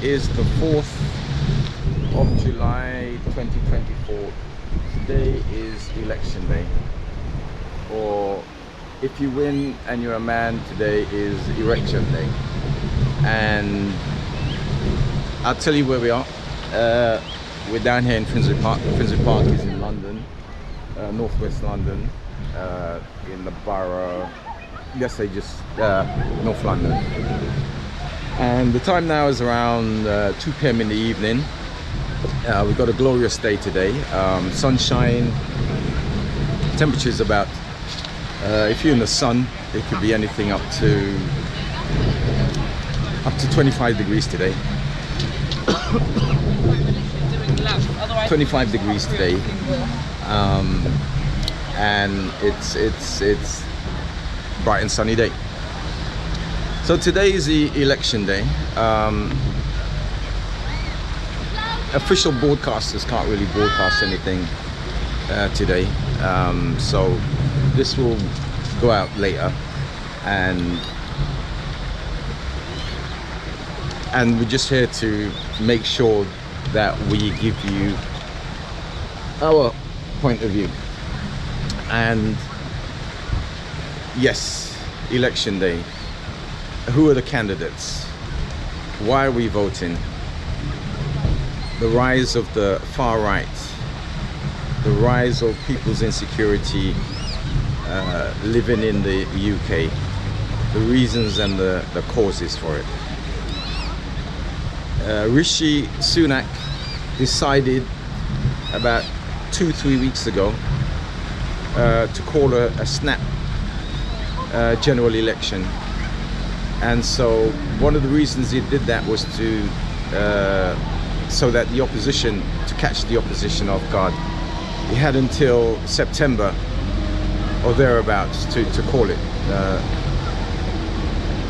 is the 4th of July 2024. Today is election day, or if you win and you're a man, today is erection day. And I'll tell you where we are. We're down here in Finsbury Park. Finsbury Park is in London, northwest London, in the borough, let's say just North London. And the time now is around 2 p.m. in the evening. We've got a glorious day today. Sunshine, temperature is about, if you're in the sun, it could be anything up to 25 degrees today. 25 degrees today, and it's bright and sunny day. So today is the election day. Official broadcasters can't really broadcast anything today, so this will go out later, and we're just here to make sure that we give you our point of view. And yes, election day. Who are the candidates? Why are we voting? The rise of the far right, the rise of people's insecurity living in the UK, the reasons and the causes for it. Rishi Sunak decided about 2-3 weeks ago to call a snap general election, and so one of the reasons he did that was to so that the opposition, to catch the opposition off guard. He had until September or thereabouts to call it.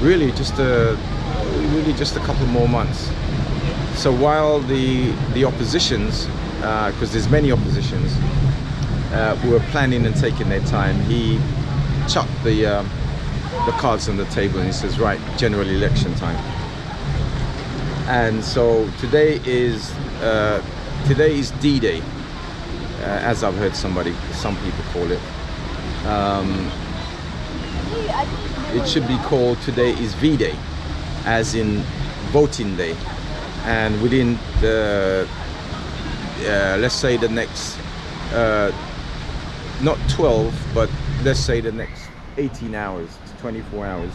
Really just a couple more months. So while the oppositions, because there's many oppositions, were planning and taking their time, he chucked the cards on the table and he says, right, general election time. And so today is D-Day, as I've heard some people call it. It should be called, today is V-Day, as in voting day. And within the let's say the next not 12, but let's say the next 18 hours to 24 hours,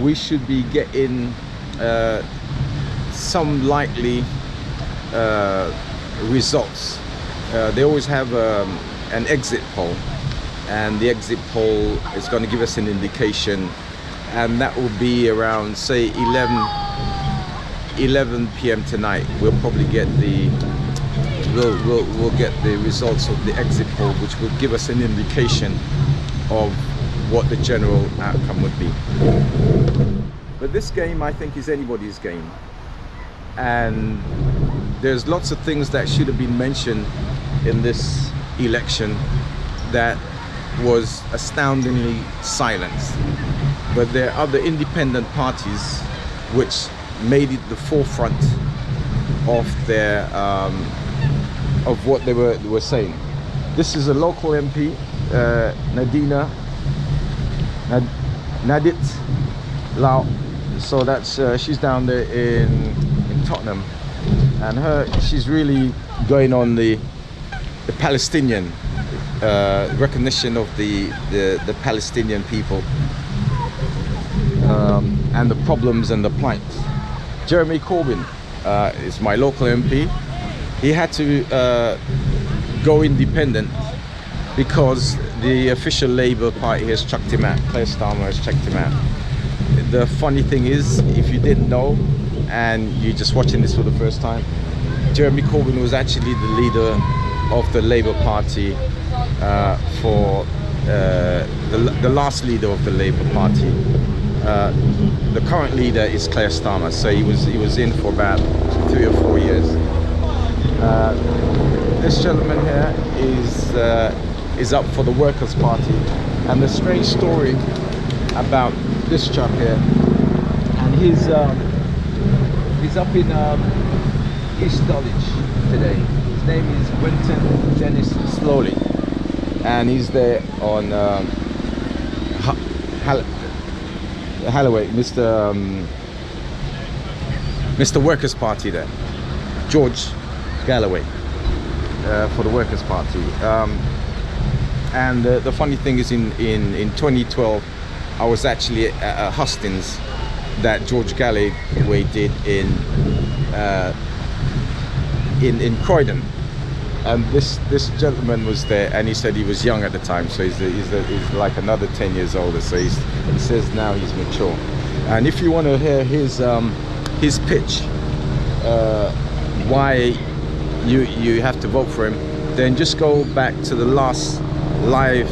we should be getting some likely results. They always have an exit poll, and the exit poll is going to give us an indication, and that will be around, say, 11 p.m. tonight. We'll probably get we'll get the results of the exit poll, which will give us an indication of what the general outcome would be. But this game, I think, is anybody's game, and there's lots of things that should have been mentioned in this election that was astoundingly silenced. But there are other independent parties which made it the forefront of their of what they were saying. This is a local MP, Nadit Lau. So that's she's down there in Tottenham, and she's really going on the Palestinian recognition of the Palestinian people, and the problems and the plight. Jeremy Corbyn is my local MP. He had to go independent because the official Labour Party has chucked him out. Keir Starmer has chucked him out. The funny thing is, if you didn't know and you're just watching this for the first time, Jeremy Corbyn was actually the leader of the Labour Party for the last leader of the Labour Party. The current leader is Keir Starmer, so he was in for about 3 or 4 years. This gentleman here is up for the Workers' Party, and the strange story about this chap here and He's up in East Dulwich today. His name is Winton Dennis Slowly, and he's there on Holloway, Mr. Workers' Party there, George Galloway, for the Workers' Party. And the funny thing is, in 2012, I was actually at Hustings that George Galloway did in Croydon, and this gentleman was there, and he said he was young at the time, so he's like another 10 years older. So he says now he's mature. And if you want to hear his pitch, why you have to vote for him, then just go back to the last live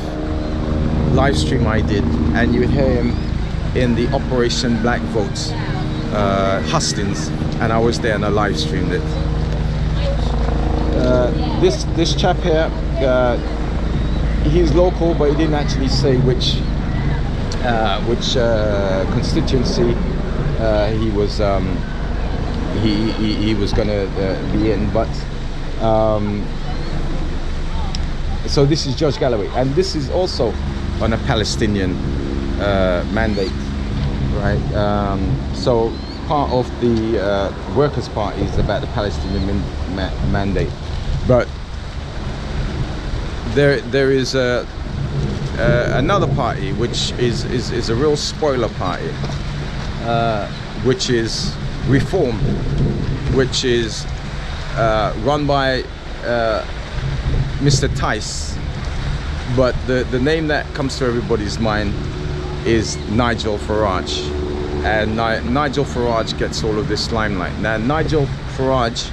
stream I did, and you hear him in the Operation Black Votes Hustings, and I was there and I live streamed it. This chap here, he's local, but he didn't actually say which constituency he was gonna be in, but so this is George Galloway, and this is also on a Palestinian mandate, right? So part of the Workers' Party is about the Palestinian mandate, but there is another party which is a real spoiler party, which is Reform, which is run by Mr. Tice, but the name that comes to everybody's mind is Nigel Farage, and Nigel Farage gets all of this limelight. Now, Nigel Farage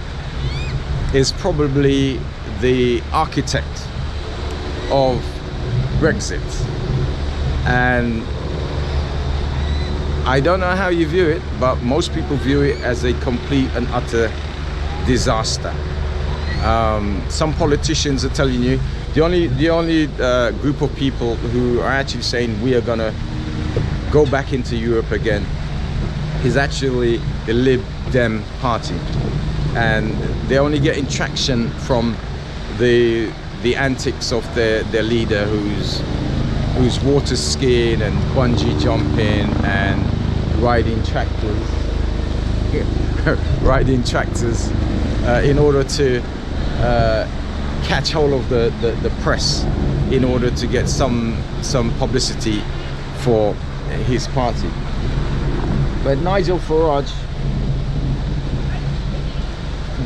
is probably the architect of Brexit, and I don't know how you view it, but most people view it as a complete and utter disaster. Some politicians are telling you the only group of people who are actually saying we are gonna go back into Europe again is actually the Lib Dem party, and they're only getting traction from the antics of their leader, who's water skiing and bungee jumping and riding tractors in order to catch hold of the press, in order to get some publicity for his party. But Nigel Farage,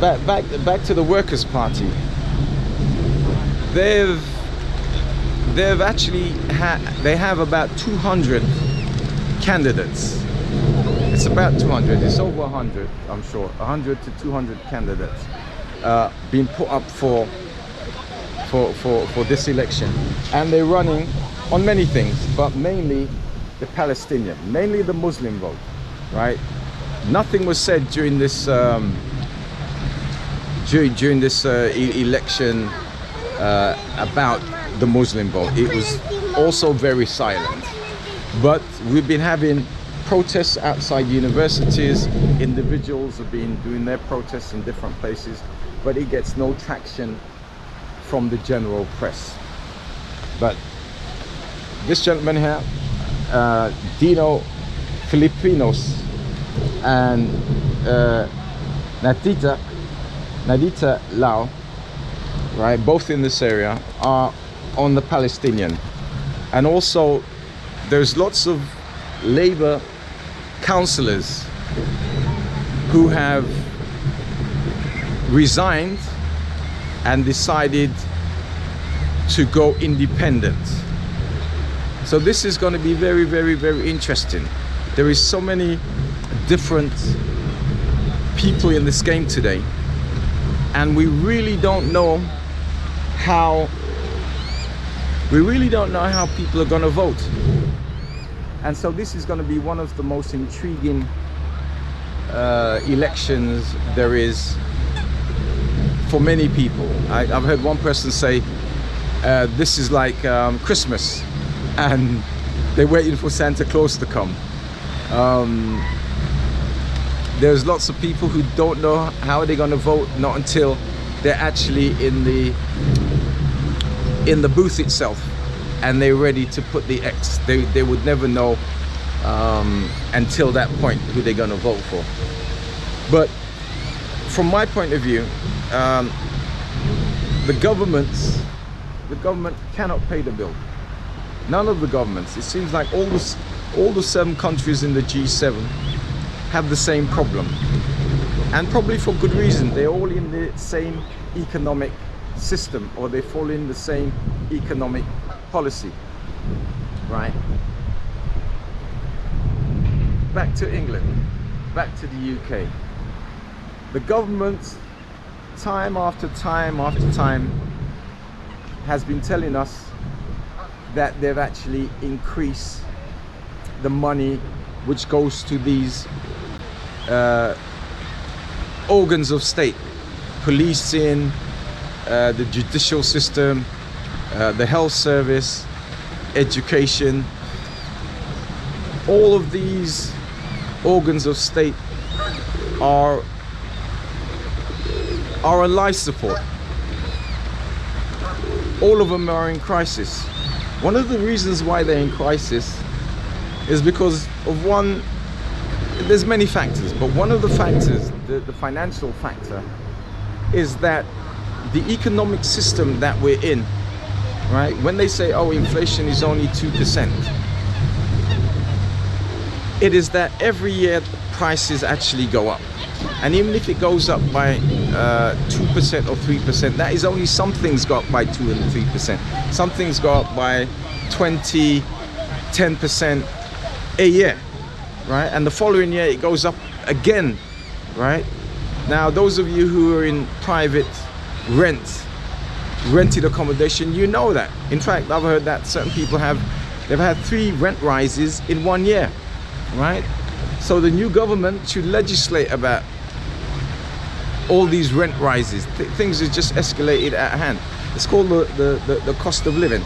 back to the Workers' Party, they have about 200 candidates. It's about 200. It's over 100, I'm sure. 100 to 200 candidates being put up for this election, and they're running on many things, but mainly the Palestinian, mainly the Muslim vote, right? Nothing was said during this election about the Muslim vote. It was also very silent. But we've been having protests outside universities. Individuals have been doing their protests in different places, but it gets no traction from the general press. But this gentleman here, Dino Filipinos and Nadita Lau, right, both in this area, are on the Palestinian. And also there's lots of Labour councillors who have resigned and decided to go independent. So this is going to be very, very, very interesting. There is so many different people in this game today, and we really don't know how people are going to vote. And so this is going to be one of the most intriguing elections there is for many people. I've heard one person say this is like Christmas and they're waiting for Santa Claus to come. there's lots of people who don't know how they're going to vote, not until they're actually in the booth itself and they're ready to put the X. They would never know until that point who they're going to vote for. But from my point of view, the government cannot pay the bill. None of the governments. It seems like all the 7 countries in the G7 have the same problem, and probably for good reason. They're all in the same economic system, or they fall in the same economic policy, right? Back to England, back to the UK. The government, time after time after time, has been telling us that they've actually increased the money which goes to these organs of state: policing, the judicial system, the health service, education. All of these organs of state are on life support. All of them are in crisis. One of the reasons why they're in crisis is because of one, there's many factors, but one of the factors, the financial factor, is that the economic system that we're in, right? When they say, oh, inflation is only 2%, it is that every year prices actually go up. And even if it goes up by 2% or 3%, that is only some things go up by 2 and 3%. Some things go up by 20, 10% a year, right? And the following year it goes up again, right? Now, those of you who are in private rented accommodation, you know that. In fact, I've heard that certain people they've had 3 rent rises in 1 year, right? So the new government should legislate about all these rent rises. Things are just escalated at hand. It's called the cost of living.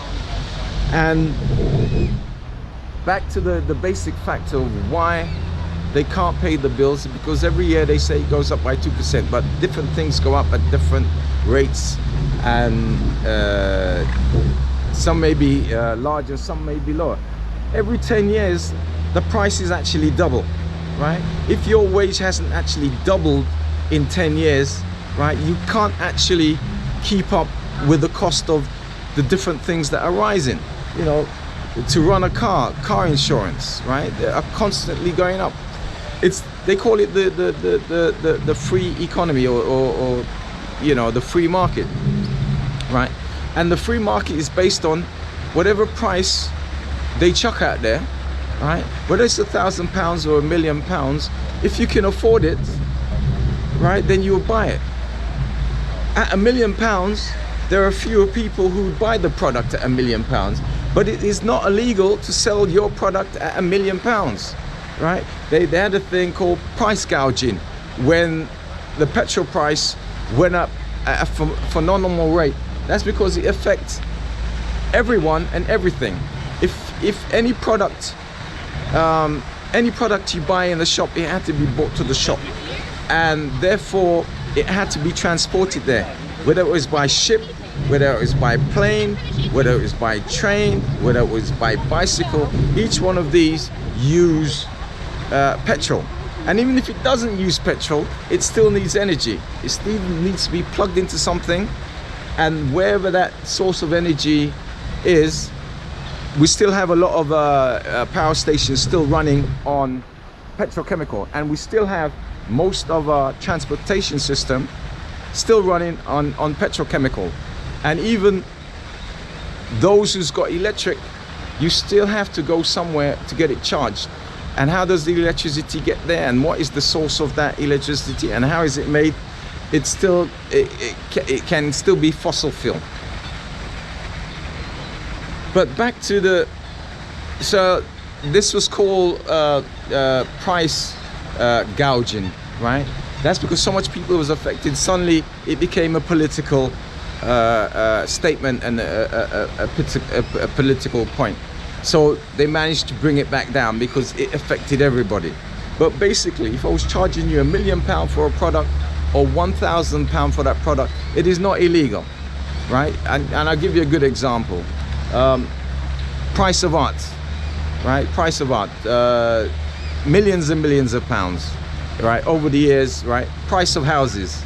And back to the basic factor of why they can't pay the bills, because every year they say it goes up by 2%, but different things go up at different rates, and some may be larger, some may be lower. Every 10 years the price is actually double, right? If your wage hasn't actually doubled in 10 years, right, you can't actually keep up with the cost of the different things that are rising. You know, to run a car insurance, right, they are constantly going up. They call it the free economy, or you know, the free market, right? And the free market is based on whatever price they chuck out there, right? Whether it's £1,000 or £1 million, if you can afford it, right, then you'll buy it. At £1 million, there are fewer people who would buy the product at £1 million, but it is not illegal to sell your product at £1 million, right? They had a thing called price gouging when the petrol price went up at a phenomenal rate. That's because it affects everyone and everything. If any product you buy in the shop, it had to be brought to the shop, and therefore it had to be transported there, whether it was by ship, whether it was by plane, whether it was by train, whether it was by bicycle. Each one of these use petrol, and even if it doesn't use petrol, it still needs energy. It still needs to be plugged into something, and wherever that source of energy is, we still have a lot of power stations still running on petrochemical, and we still have most of our transportation system still running on petrochemical. And even those who's got electric, you still have to go somewhere to get it charged. And how does the electricity get there, and what is the source of that electricity, and how is it made? It can still be fossil fuel. But back to so this was called price gouging, right? That's because so much people was affected. Suddenly it became a political statement and a political point. So they managed to bring it back down because it affected everybody. But basically, if I was charging you £1 million for a product or £1,000 for that product, it is not illegal, right? And I'll give you a good example. Price of art, right? Price of art, millions and millions of pounds, right? Over the years, right? Price of houses,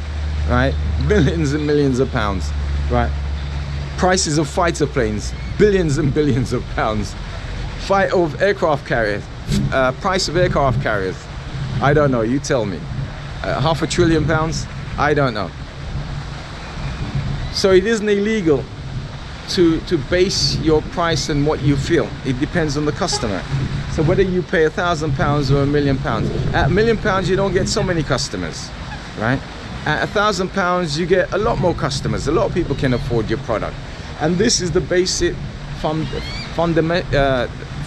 right? Millions and millions of pounds, right? Prices of fighter planes, billions and billions of pounds. Fight of aircraft carriers, price of aircraft carriers, I don't know, you tell me. £500 billion, I don't know. So it isn't illegal to base your price on what you feel. It depends on the customer. So whether you pay £1,000 or £1 million, at £1 million you don't get so many customers, right? At £1,000 you get a lot more customers. A lot of people can afford your product, and this is the basic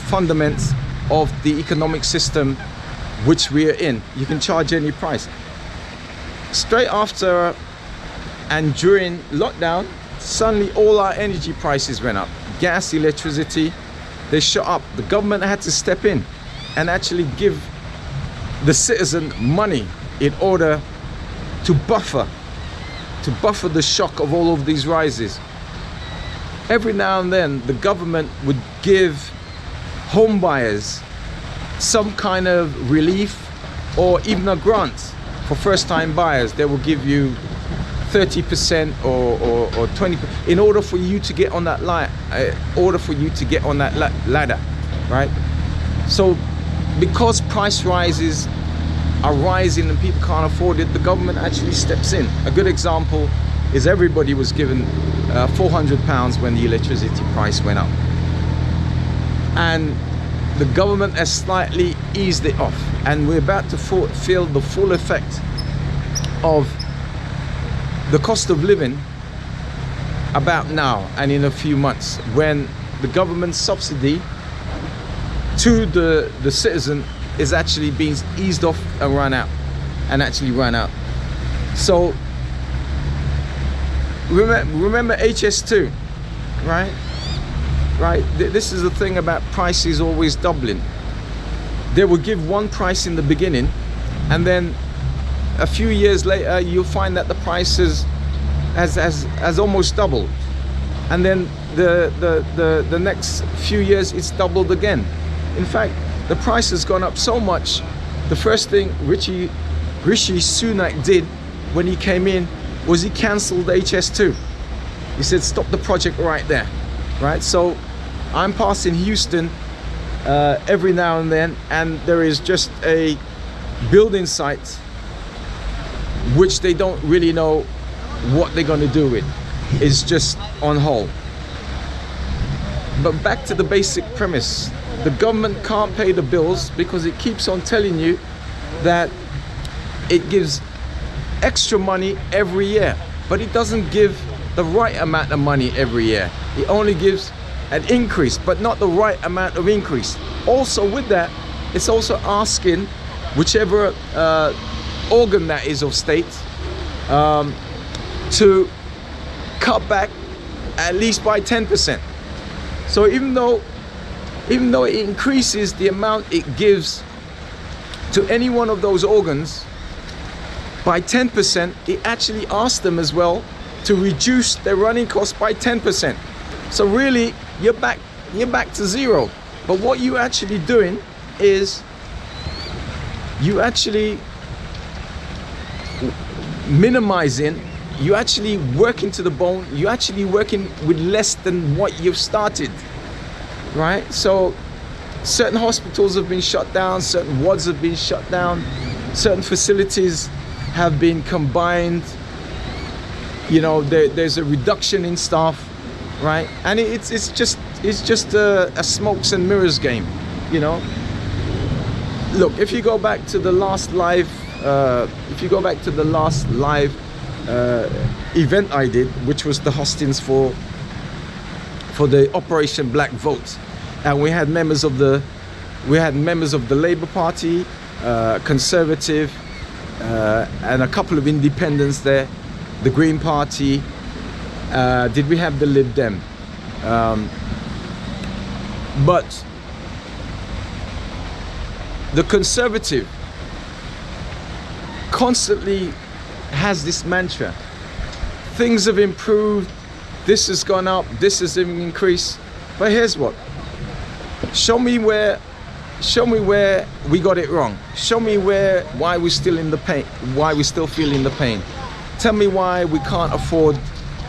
fundaments of the economic system which we are in. You can charge any price. Straight after and during lockdown, suddenly all our energy prices went up. Gas, electricity, they shot up. The government had to step in and actually give the citizen money in order to buffer the shock of all of these rises. Every now and then the government would give home buyers some kind of relief or even a grant for first-time buyers. They will give you 30% or 20% in order for you to get on that ladder, right? So because price rises are rising and people can't afford it, the government actually steps in. A good example is everybody was given £400 when the electricity price went up, and the government has slightly eased it off, and we're about to feel the full effect of the cost of living about now and in a few months, when the government subsidy to the citizen is actually being eased off and run out. So remember HS2, right? This is the thing about prices always doubling. They will give one price in the beginning, and then a few years later you'll find that the price has almost doubled, and then the next few years it's doubled again. In fact, the price has gone up so much. The first thing Rishi Sunak did when he came in was he cancelled HS2. He said stop the project right there, right? So I'm passing Houston every now and then, and there is just a building site which they don't really know what they're going to do with. It's just on hold. But back to the basic premise, the government can't pay the bills because it keeps on telling you that it gives extra money every year, but it doesn't give the right amount of money every year. It only gives an increase, but not the right amount of increase. Also with that, it's also asking whichever organ that is of state to cut back at least by 10%. So even though it increases the amount it gives to any one of those organs by 10%, it actually asks them as well to reduce their running costs by 10%. So really, you're back to zero. But what you're actually doing is you actually minimizing, you actually working to the bone, you actually working with less than what you've started, right? So certain hospitals have been shut down, certain wards have been shut down, certain facilities have been combined, you know, there's a reduction in staff, right? And it's just a smokes and mirrors game, you know. Look, if you go back to the last live event I did, which was the hostings for the Operation Black Vote, and we had members of the Labour Party, Conservative, and a couple of independents there, the Green Party. Did we have the Lib Dem? But the Conservative constantly has this mantra. Things have improved, this has gone up, this has increased. But here's what. Show me where we got it wrong. Show me why we're still in the pain, why we're still feeling the pain. Tell me why we can't afford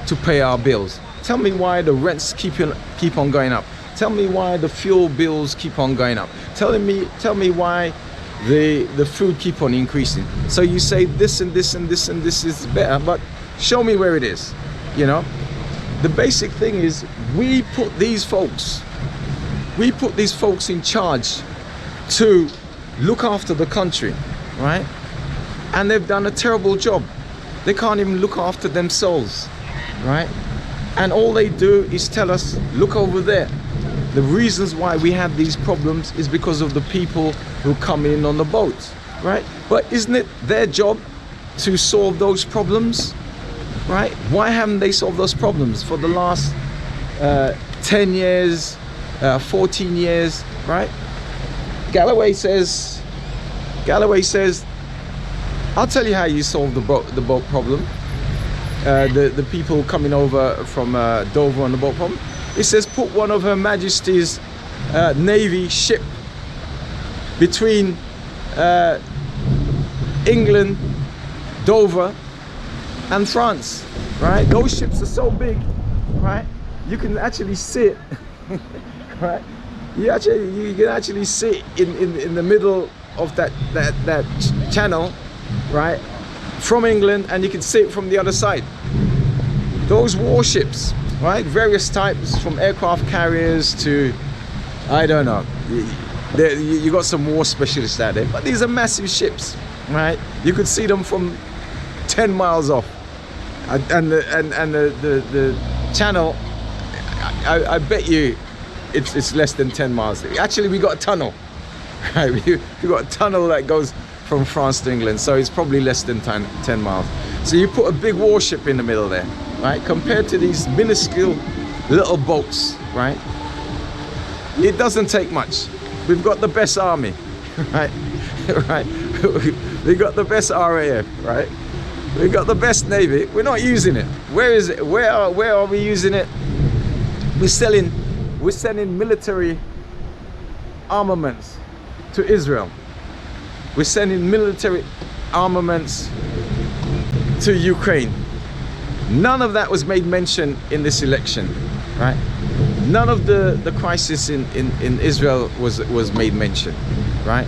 to pay our bills. Tell me why the rents keep on going up. Tell me why the fuel bills keep on going up. Tell me why the food keep on increasing. So you say this and this and this and this is better, but show me where it is. You know, the basic thing is we put these folks in charge to look after the country, right? And they've done a terrible job. They can't even look after themselves, right? And all they do is tell us, look over there. The reasons why we have these problems is because of the people who come in on the boats, right? But isn't it their job to solve those problems, right? Why haven't they solved those problems for the last 10 years, 14 years, right? Galloway says, I'll tell you how you solve the boat problem. The people coming over from Dover on the boat problem. It says put one of Her Majesty's Navy ship between England, Dover and France, right? Those ships are so big, right? You can actually see it, right? You can actually see it in the middle of that channel, right, from England, and you can see it from the other side. Those warships, right, various types, from aircraft carriers to, I don't know, you got some war specialists out there, but these are massive ships, right? You could see them from 10 miles off, and the channel, I bet you it's less than 10 miles. Actually, we got a tunnel, right? We got a tunnel that goes from France to England, so it's probably less than 10 miles. So you put a big warship in the middle there, right? Compared to these minuscule little boats, right? It doesn't take much. We've got the best army, right? Right? We got the best RAF, right? We got the best navy. We're not using it. Where is it? Where are we using it? We're sending military armaments to Israel. We're sending military armaments to Ukraine. None of that was made mention in this election, right? None of the crisis in Israel was made mention, right?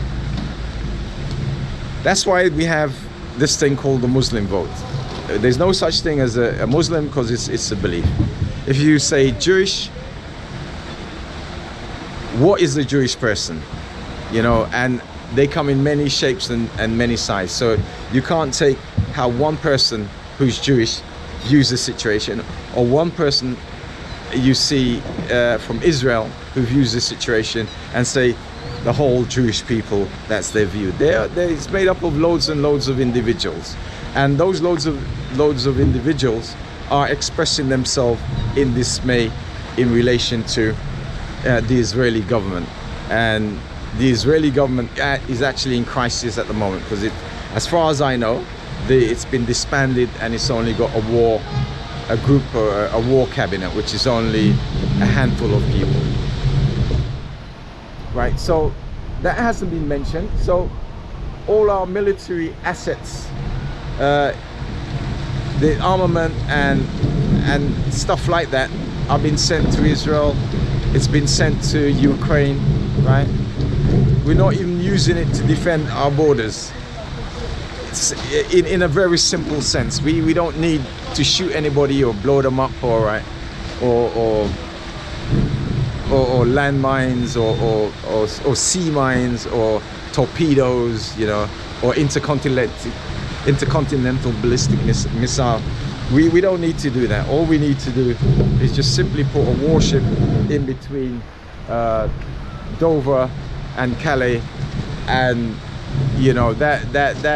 That's why we have this thing called the Muslim vote. There's no such thing as a Muslim, because it's a belief. If you say Jewish, what is a Jewish person? You know, and they come in many shapes and many sizes. So you can't take how one person who's Jewish views the situation, or one person you see from Israel who views the situation, and say the whole Jewish people, that's their view. It's made up of loads and loads of individuals, and those loads of individuals are expressing themselves in dismay in relation to the Israeli government. And the Israeli government is actually in crisis at the moment, because as far as I know, it's been disbanded, and it's only got a group or a war cabinet, which is only a handful of people, right? So that hasn't been mentioned. So all our military assets, the armament and stuff like that, are being sent to Israel. It's been sent to Ukraine, right? We're not even using it to defend our borders. It's in a very simple sense. We don't need to shoot anybody or blow them up, or landmines or sea mines or torpedoes, you know, or intercontinental ballistic missile. We don't need to do that. All we need to do is just simply put a warship in between Dover and Calais, and you know that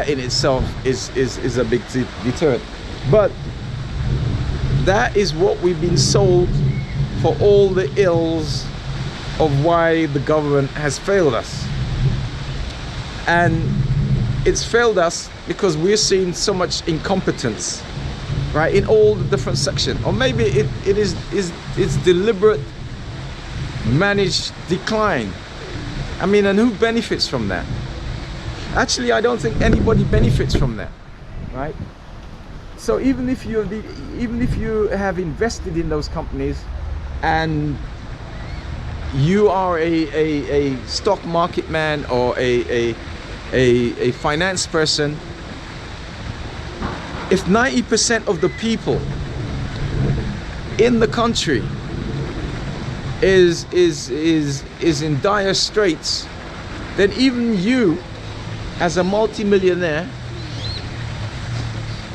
in itself is a big deterrent. But that is what we've been sold for all the ills of why the government has failed us. And it's failed us because we're seeing so much incompetence, right, in all the different sections. Or maybe it's deliberate managed decline. I mean, and who benefits from that? Actually, I don't think anybody benefits from that, right? So even if you have invested in those companies and you are a stock market man or a finance person, if 90% of the people in the country is in dire straits, then even you as a multi-millionaire,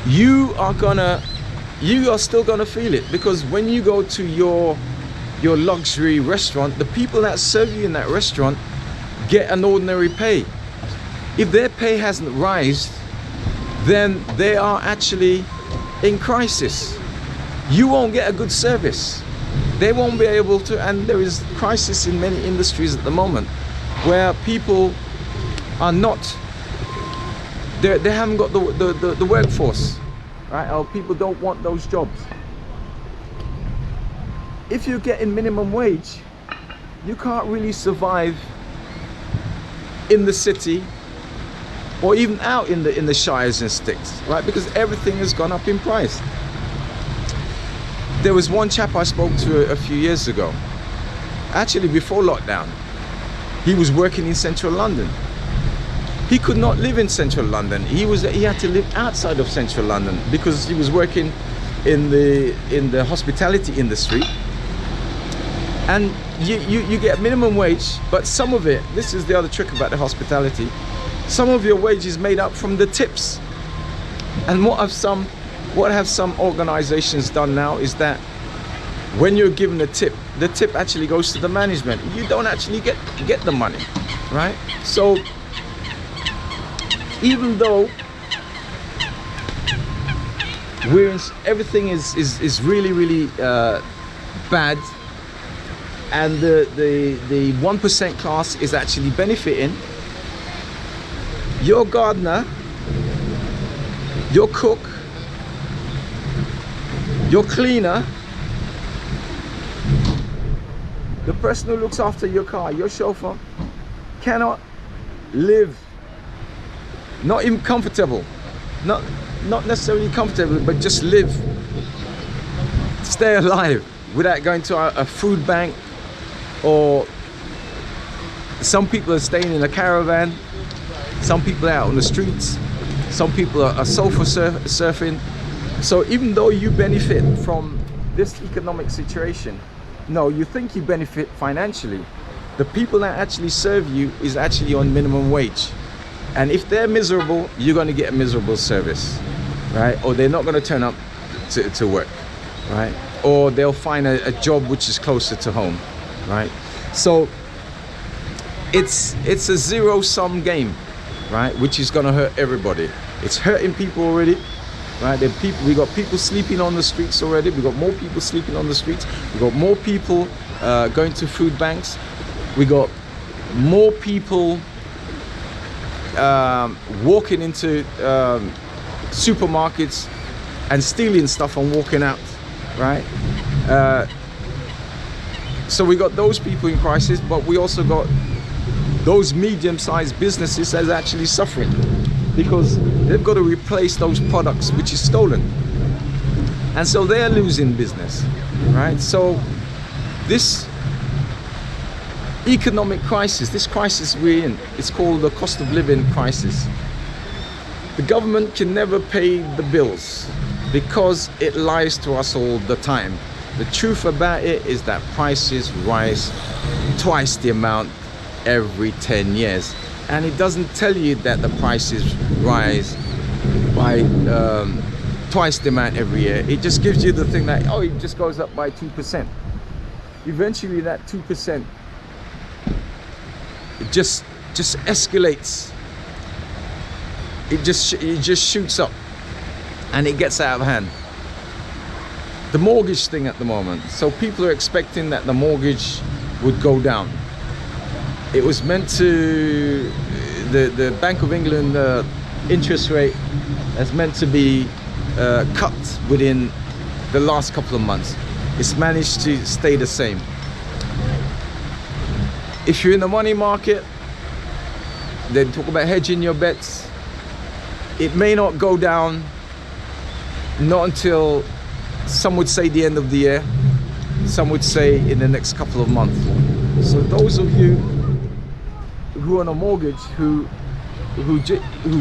you are still gonna feel it, because when you go to your luxury restaurant, the people that serve you in that restaurant get an ordinary pay. If their pay hasn't risen, then they are actually in crisis. You won't get a good service. They won't be able to, and there is crisis in many industries at the moment where people are not, they haven't got the workforce, right? Or people don't want those jobs. If you're getting minimum wage, you can't really survive in the city or even out in the shires and sticks, right? Because everything has gone up in price. There was one chap I spoke to a few years ago, actually before lockdown. He was working in central London. He could not live in central London. He had to live outside of central London because he was working in the hospitality industry. And you get minimum wage, but some of it, this is the other trick about the hospitality, some of your wage is made up from the tips. And what have some organizations done now is that when you're given a tip, the tip actually goes to the management. You don't actually get the money, right? So even though everything is really bad, and the 1% class is actually benefiting, your gardener, your cook, your cleaner, the person who looks after your car, your chauffeur, cannot live, not even comfortable, not necessarily comfortable, but just live, stay alive without going to a food bank. Or some people are staying in a caravan, some people are out on the streets, some people are sofa surfing. So even though you benefit from this economic situation, no, you think you benefit financially, the people that actually serve you is actually on minimum wage. And if they're miserable, you're going to get a miserable service, right? Or they're not going to turn up to work, right? Or they'll find a job which is closer to home, right? So it's a zero-sum game, right? Which is going to hurt everybody. It's hurting people already, right? We got people sleeping on the streets already. We got more people sleeping on the streets. We got more people going to food banks. We got more people walking into supermarkets and stealing stuff and walking out, right? So we got those people in crisis, but we also got those medium-sized businesses that's actually suffering because they've got to replace those products which is stolen, and so they're losing business, right? So this economic crisis, this crisis we're in, it's called the cost of living crisis. The government can never pay the bills because it lies to us all the time. The truth about it is that prices rise twice the amount every 10 years. And it doesn't tell you that the prices rise by twice the amount every year. It just gives you the thing that, oh, it just goes up by 2%. Eventually that 2%, it just escalates. It just shoots up and it gets out of hand. The mortgage thing at the moment, so people are expecting that the mortgage would go down. It was meant to, the Bank of England interest rate is meant to be cut within the last couple of months. It's managed to stay the same. If you're in the money market, then talk about hedging your bets. It may not go down, not until, some would say, the end of the year. Some would say in the next couple of months. So those of you who are on a mortgage, who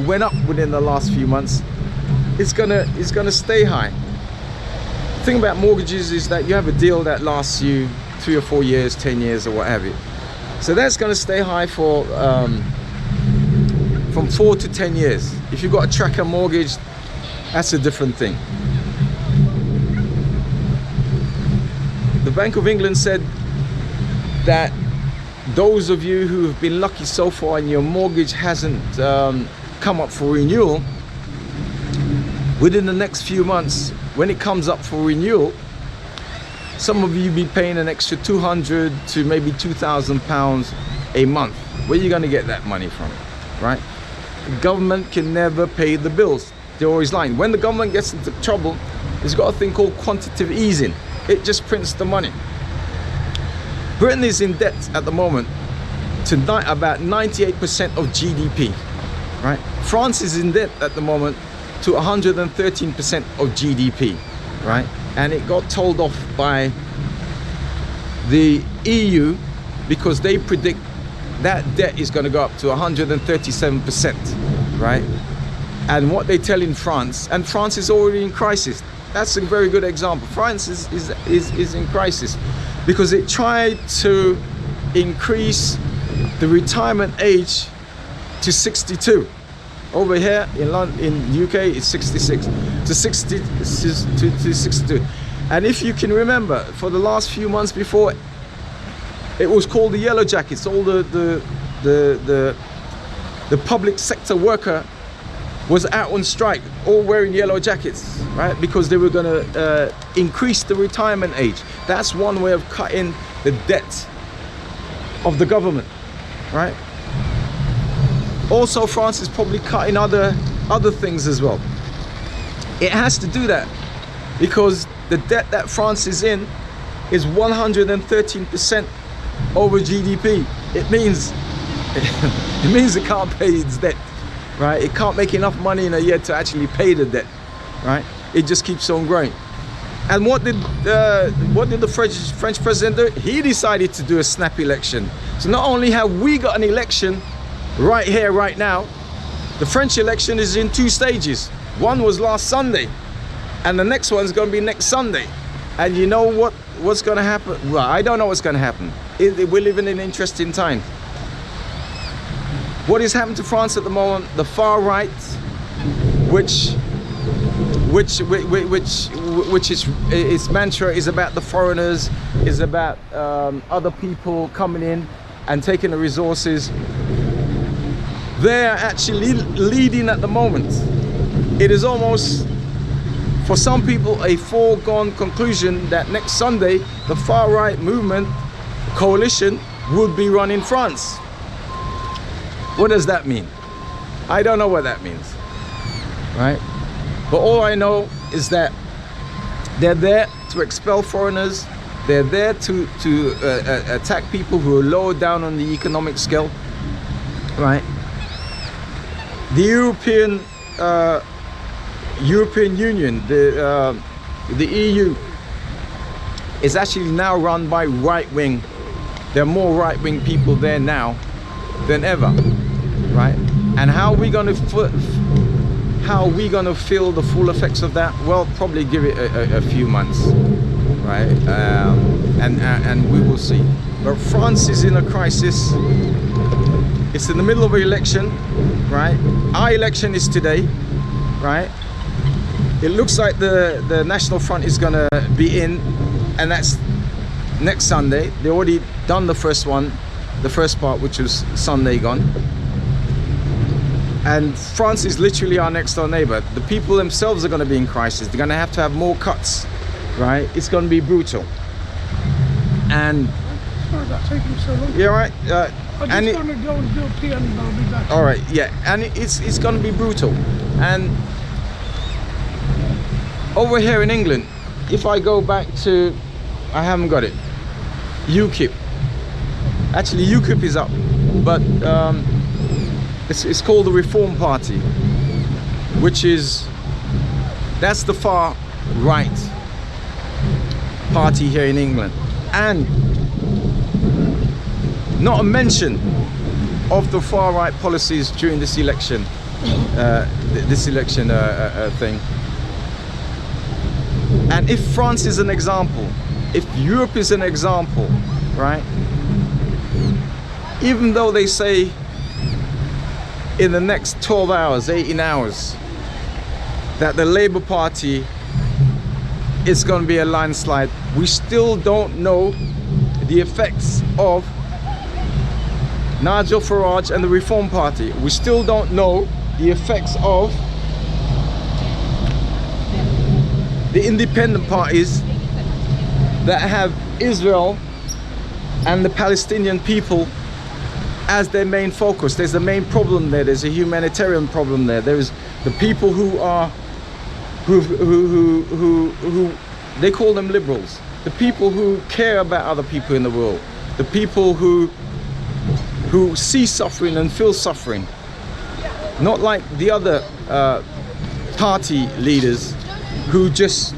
went up within the last few months, it's gonna stay high. The thing about mortgages is that you have a deal that lasts you 3 or 4 years, 10 years, or what have you. So that's going to stay high for from 4 to 10 years. If you've got a tracker mortgage, that's a different thing. The Bank of England said that those of you who have been lucky so far and your mortgage hasn't come up for renewal, within the next few months, when it comes up for renewal, some of you be paying an extra £200 to maybe £2,000 a month. Where are you going to get that money from, right? The government can never pay the bills. They're always lying. When the government gets into trouble, it's got a thing called quantitative easing. It just prints the money. Britain is in debt at the moment to about 98% of GDP, right? France is in debt at the moment to 113% of GDP, right? And it got told off by the EU because they predict that debt is going to go up to 137%, right? And what they tell in France, and France is already in crisis. That's a very good example. France is in crisis because it tried to increase the retirement age to 62. Over here in London, in UK, it's 66 to 62. And if you can remember, for the last few months before, it was called the Yellow Jackets. All the public sector worker was out on strike, all wearing yellow jackets, right? Because they were going to increase the retirement age. That's one way of cutting the debt of the government, right? Also, France is probably cutting other things as well. It has to do that because the debt that France is in is 113% over GDP. It means it can't pay its debt, right? It can't make enough money in a year to actually pay the debt, right? It just keeps on growing. And what did the French president do? He decided to do a snap election. So not only have we got an election right here, right now, the French election is in 2 stages. One was last Sunday, and the next one's going to be next Sunday. And you know what's going to happen? Well, I don't know what's going to happen. We're living in interesting times. What is happening to France at the moment? The far right, which its mantra is about the foreigners, is about other people coming in and taking the resources. They are actually leading at the moment. It is almost, for some people, a foregone conclusion that next Sunday the far right movement coalition would be running France. What does that mean? I don't know what that means, right? But all I know is that they're there to expel foreigners. They're there to attack people who are lower down on the economic scale, right? The European Union, the EU, is actually now run by right-wing. There are more right-wing people there now than ever, right? And how are we going to feel the full effects of that? Well, probably give it a few months, right? And we will see. But France is in a crisis. It's in the middle of an election, right? Our election is today, right? It looks like the National Front is gonna be in, and that's next Sunday. They already done the first one, the first part, which was Sunday gone. And France is literally our next door neighbor. The people themselves are gonna be in crisis. They're gonna have to have more cuts, right? It's gonna be brutal. And why is that taking so long? yeah, right. I'm And just going to go and do a pee and I'll be back. all right, yeah, and it's going to be brutal. And over here in England, if I go back to, I haven't got it, UKIP. Actually, UKIP is up, but it's called the Reform Party, which is, that's the far right party here in England. And not a mention of the far right policies during this election, thing. And if France is an example, if Europe is an example, right? Even though they say in the next 12 hours, 18 hours, that the Labour Party is going to be a landslide, we still don't know the effects of Nigel Farage and the Reform Party. We still don't know the effects of the independent parties that have Israel and the Palestinian people as their main focus. There's a main problem there. There's a humanitarian problem there. There's the people who are who they call them liberals. The people who care about other people in the world. The people who see suffering and feel suffering. Not like the other party leaders who just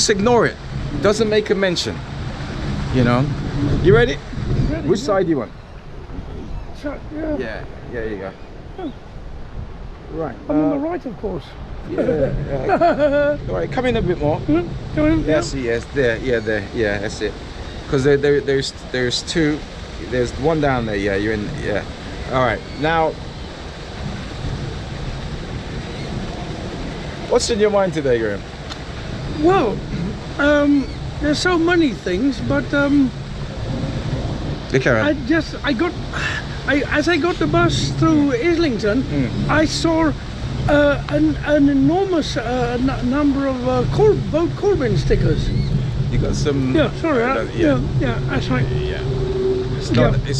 ignore it. Doesn't make a mention. You know. You ready? Ready, Which yeah. side do you want? So, yeah. Yeah, there you go. Oh. Right. I'm on the right, of course. Yeah. All right, come in a bit more. Come in. Yes, yes, there, yeah, there, yeah, that's it. Because there's two, there's one down there. Yeah, you're in. Yeah. All right, now, what's in your mind today, Graham? Well, there's so many things, but The Karen. as I got the bus through Islington, I saw an enormous number of vote Corbyn stickers. You got some. Yeah, sorry. Yeah. Yeah, that's right. Yeah. It's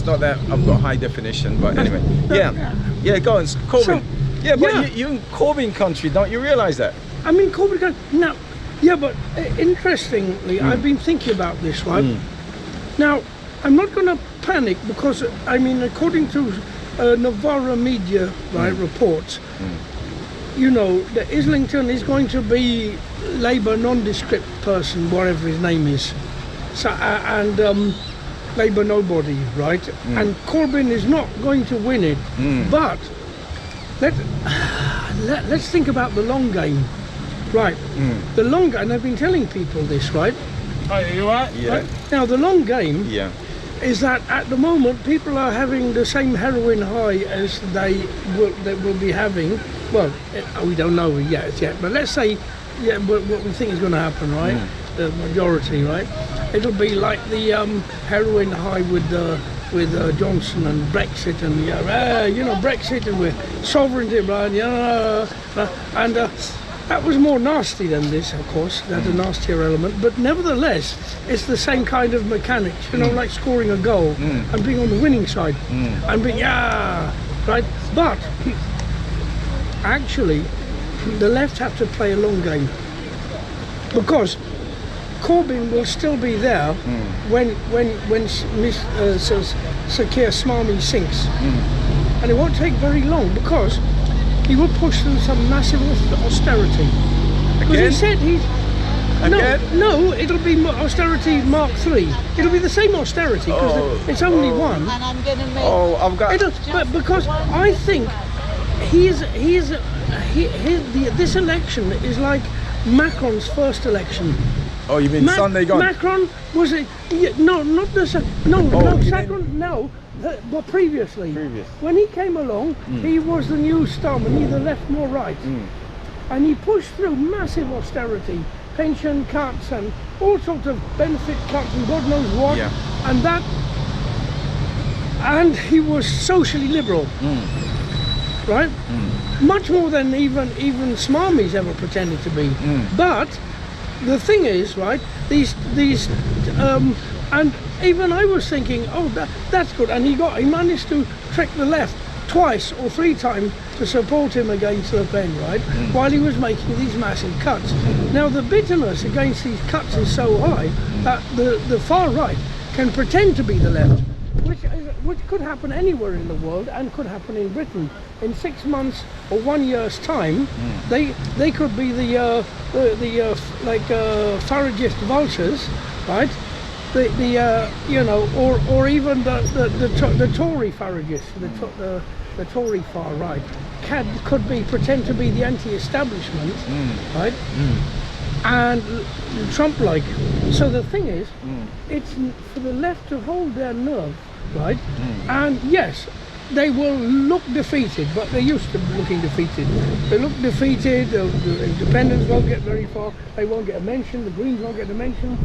not that I've got high definition, but anyway. Yeah. Go on, Corbyn. So, yeah, but yeah. you're in Corbyn country, don't you realise that? I mean, Corbyn. No, yeah, but interestingly, I've been thinking about this, right? Now, I'm not going to panic because, I mean, according to Novara Media reports, you know, that Islington is going to be Labour nondescript person, whatever his name is, so and Labour nobody, right? And Corbyn is not going to win it, but let's think about the long game, right? The long game, and I've been telling people this, right? Are you right? Yeah. Right? Now, the long game is that at the moment people are having the same heroin high as they will be having. Well, we don't know yet, but let's say what we think is going to happen, right? The majority, right? It'll be like the heroin high with Johnson and Brexit and Brexit and with sovereignty, right? And that was more nasty than this, of course. That's a nastier element, but nevertheless, it's the same kind of mechanics. You know, like scoring a goal and being on the winning side and being right. But actually, the left have to play a long game because Corbyn will still be there when Sir Keir Smarmy sinks, and it won't take very long because he will push through some massive austerity. Because he said he's no, it'll be austerity Mark 3. It'll be the same austerity because it's only one. And I'm going to make. I've got. But because I think this election is like Macron's first election. Oh, you mean Sunday gone? Macron was it? No, not the second. No, but previously. When he came along, he was the new star, neither left nor right, and he pushed through massive austerity, pension cuts, and all sorts of benefit cuts, and God knows what. Yeah. And he was socially liberal, right? Much more than even Smarmy's ever pretended to be. But the thing is, right? And even I was thinking, oh, that's good. And he managed to trick the left twice or three times to support him against Le Pen, right? While he was making these massive cuts. Now the bitterness against these cuts is so high that the far right can pretend to be the left, which could happen anywhere in the world and could happen in Britain. In 6 months or 1 year's time, they could be the Faragist vultures, right? You know, or even the Tory Faragists, the Tory far right, could pretend to be the anti-establishment, right? And Trump-like. So the thing is, it's for the left to hold their nerve, right? And yes, they will look defeated, but they're used to looking defeated. They look defeated, the independents won't get very far, they won't get a mention, the Greens won't get a mention,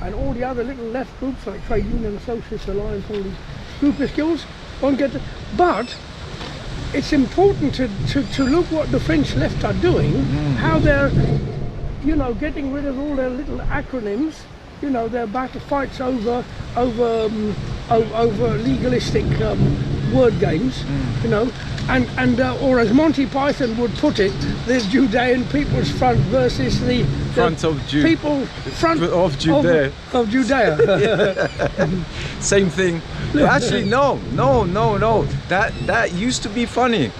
and all the other little left groups like Trade Union, Socialist Alliance, all these groupuscules won't get but it's important to look what the French left are doing, how they're, you know, getting rid of all their little acronyms, you know, their battle fights over legalistic word games, you know, and or as Monty Python would put it, the Judean People's Front versus the Front of Judea. Of Judea. Same thing. Actually, no. That used to be funny,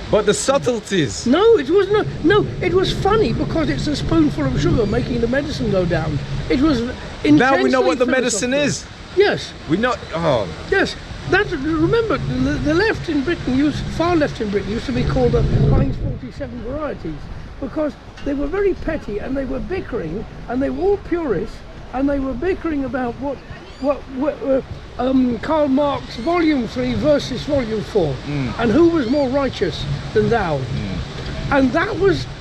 but the subtleties. No, it was not. No, it was funny because it's a spoonful of sugar making the medicine go down. It was intensely. Now we know what the medicine is. Yes. We know. Oh. Yes. Remember, the left in Britain, far left in Britain, used to be called the Heinz 47 varieties because they were very petty and they were bickering and they were all purists and they were bickering about what Karl Marx Volume 3 versus Volume 4 and who was more righteous than thou. And that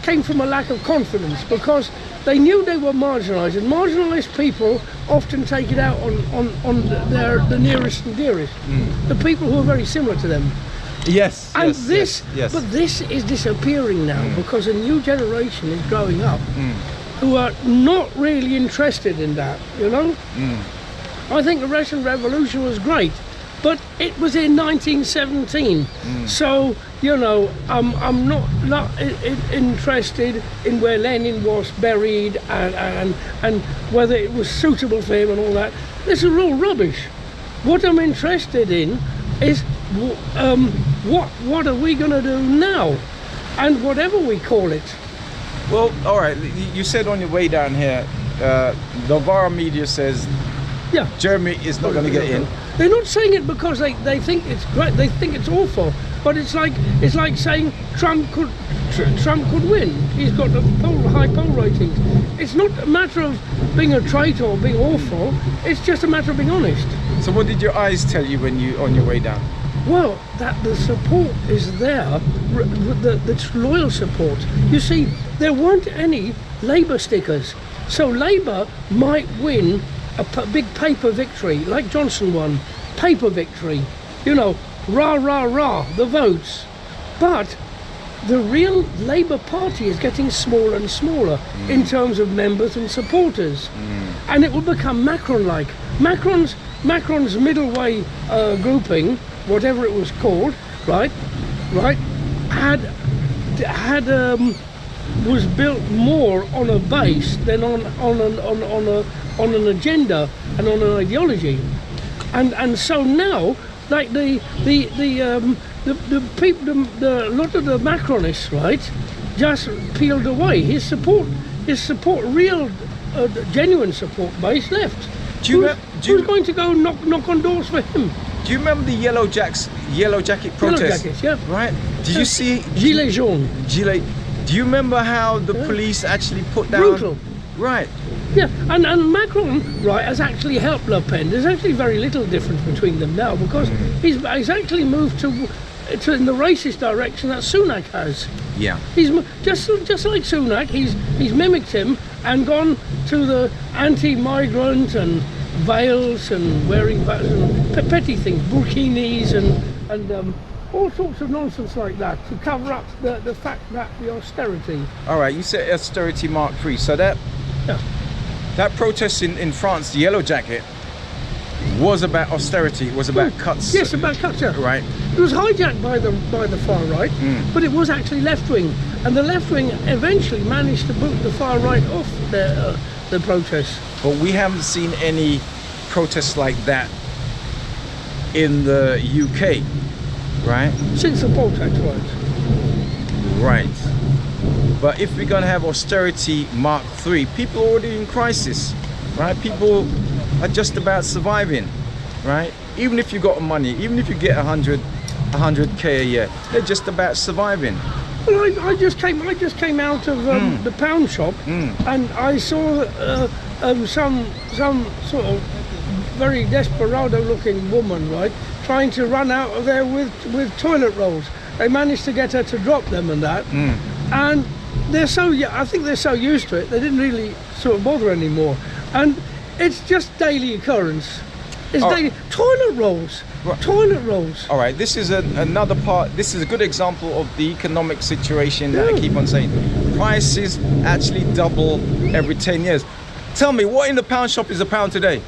came from a lack of confidence because they knew they were marginalised, and marginalised people often take it out on the nearest and dearest, the people who are very similar to them. Yes. And yes. But this is disappearing now because a new generation is growing up who are not really interested in that, you know? I think the Russian Revolution was great, but it was in 1917. So, you know, I'm not interested in where Lenin was buried and whether it was suitable for him and all that. This is all rubbish. What I'm interested in is what are we going to do now, and whatever we call it. Well, all right. You said on your way down here, Novara Media says, yeah, Jeremy is not going to get in. They're not saying it because they think it's great. They think it's awful. But it's like saying Trump could win. He's got high poll ratings. It's not a matter of being a traitor or being awful. It's just a matter of being honest. So what did your eyes tell you when you on your way down? Well, that the support is there, the loyal support. You see, there weren't any Labour stickers, so Labour might win a big paper victory, like Johnson won, paper victory, you know, rah, rah, rah, the votes. But the real Labour Party is getting smaller and smaller in terms of members and supporters. And it will become Macron-like. Macron's middle way grouping, whatever it was called, right, was built more on a base than on an agenda and on an ideology, and so now, like the people, the lot of the Macronists, right, just peeled away. His support, real, genuine support base left. Who's going to go knock on doors for him? Do you remember the yellow jacket protest? Yellow jackets, yeah. Right. Did you see Gilets jaunes? Do you remember how the police actually put down? Brutal. Right. Yeah, and Macron, right, has actually helped Le Pen. There's actually very little difference between them now because he's actually moved to in the racist direction that Sunak has. Yeah. He's just like Sunak. He's mimicked him and gone to the anti-migrant and veils and wearing petty things, burkinis and all sorts of nonsense like that to cover up the fact that the austerity. All right, you said austerity Mark III. So that protest in France, the yellow jacket, was about austerity, was about cuts. Yes, about cuts. Yeah. Right. It was hijacked by the far right, but it was actually left wing, and the left wing eventually managed to boot the far right off the protests. But we haven't seen any protests like that in the UK, right? Since the poll tax riots. Right. But if we're gonna have austerity Mark 3, people are already in crisis, right? People are just about surviving, right? Even if you got money, even if you get 100k a year, they're just about surviving. Well, I just came out of the pound shop, and I saw some sort of very desperado-looking woman, right, trying to run out of there with toilet rolls. They managed to get her to drop them and that, and I think they're so used to it, they didn't really sort of bother anymore. And it's just daily occurrence. It's daily toilet rolls. Right. Toilet rolls. All right, this is another part. This is a good example of the economic situation that I keep on saying. Prices actually double every 10 years. Tell me, what in the pound shop is a pound today?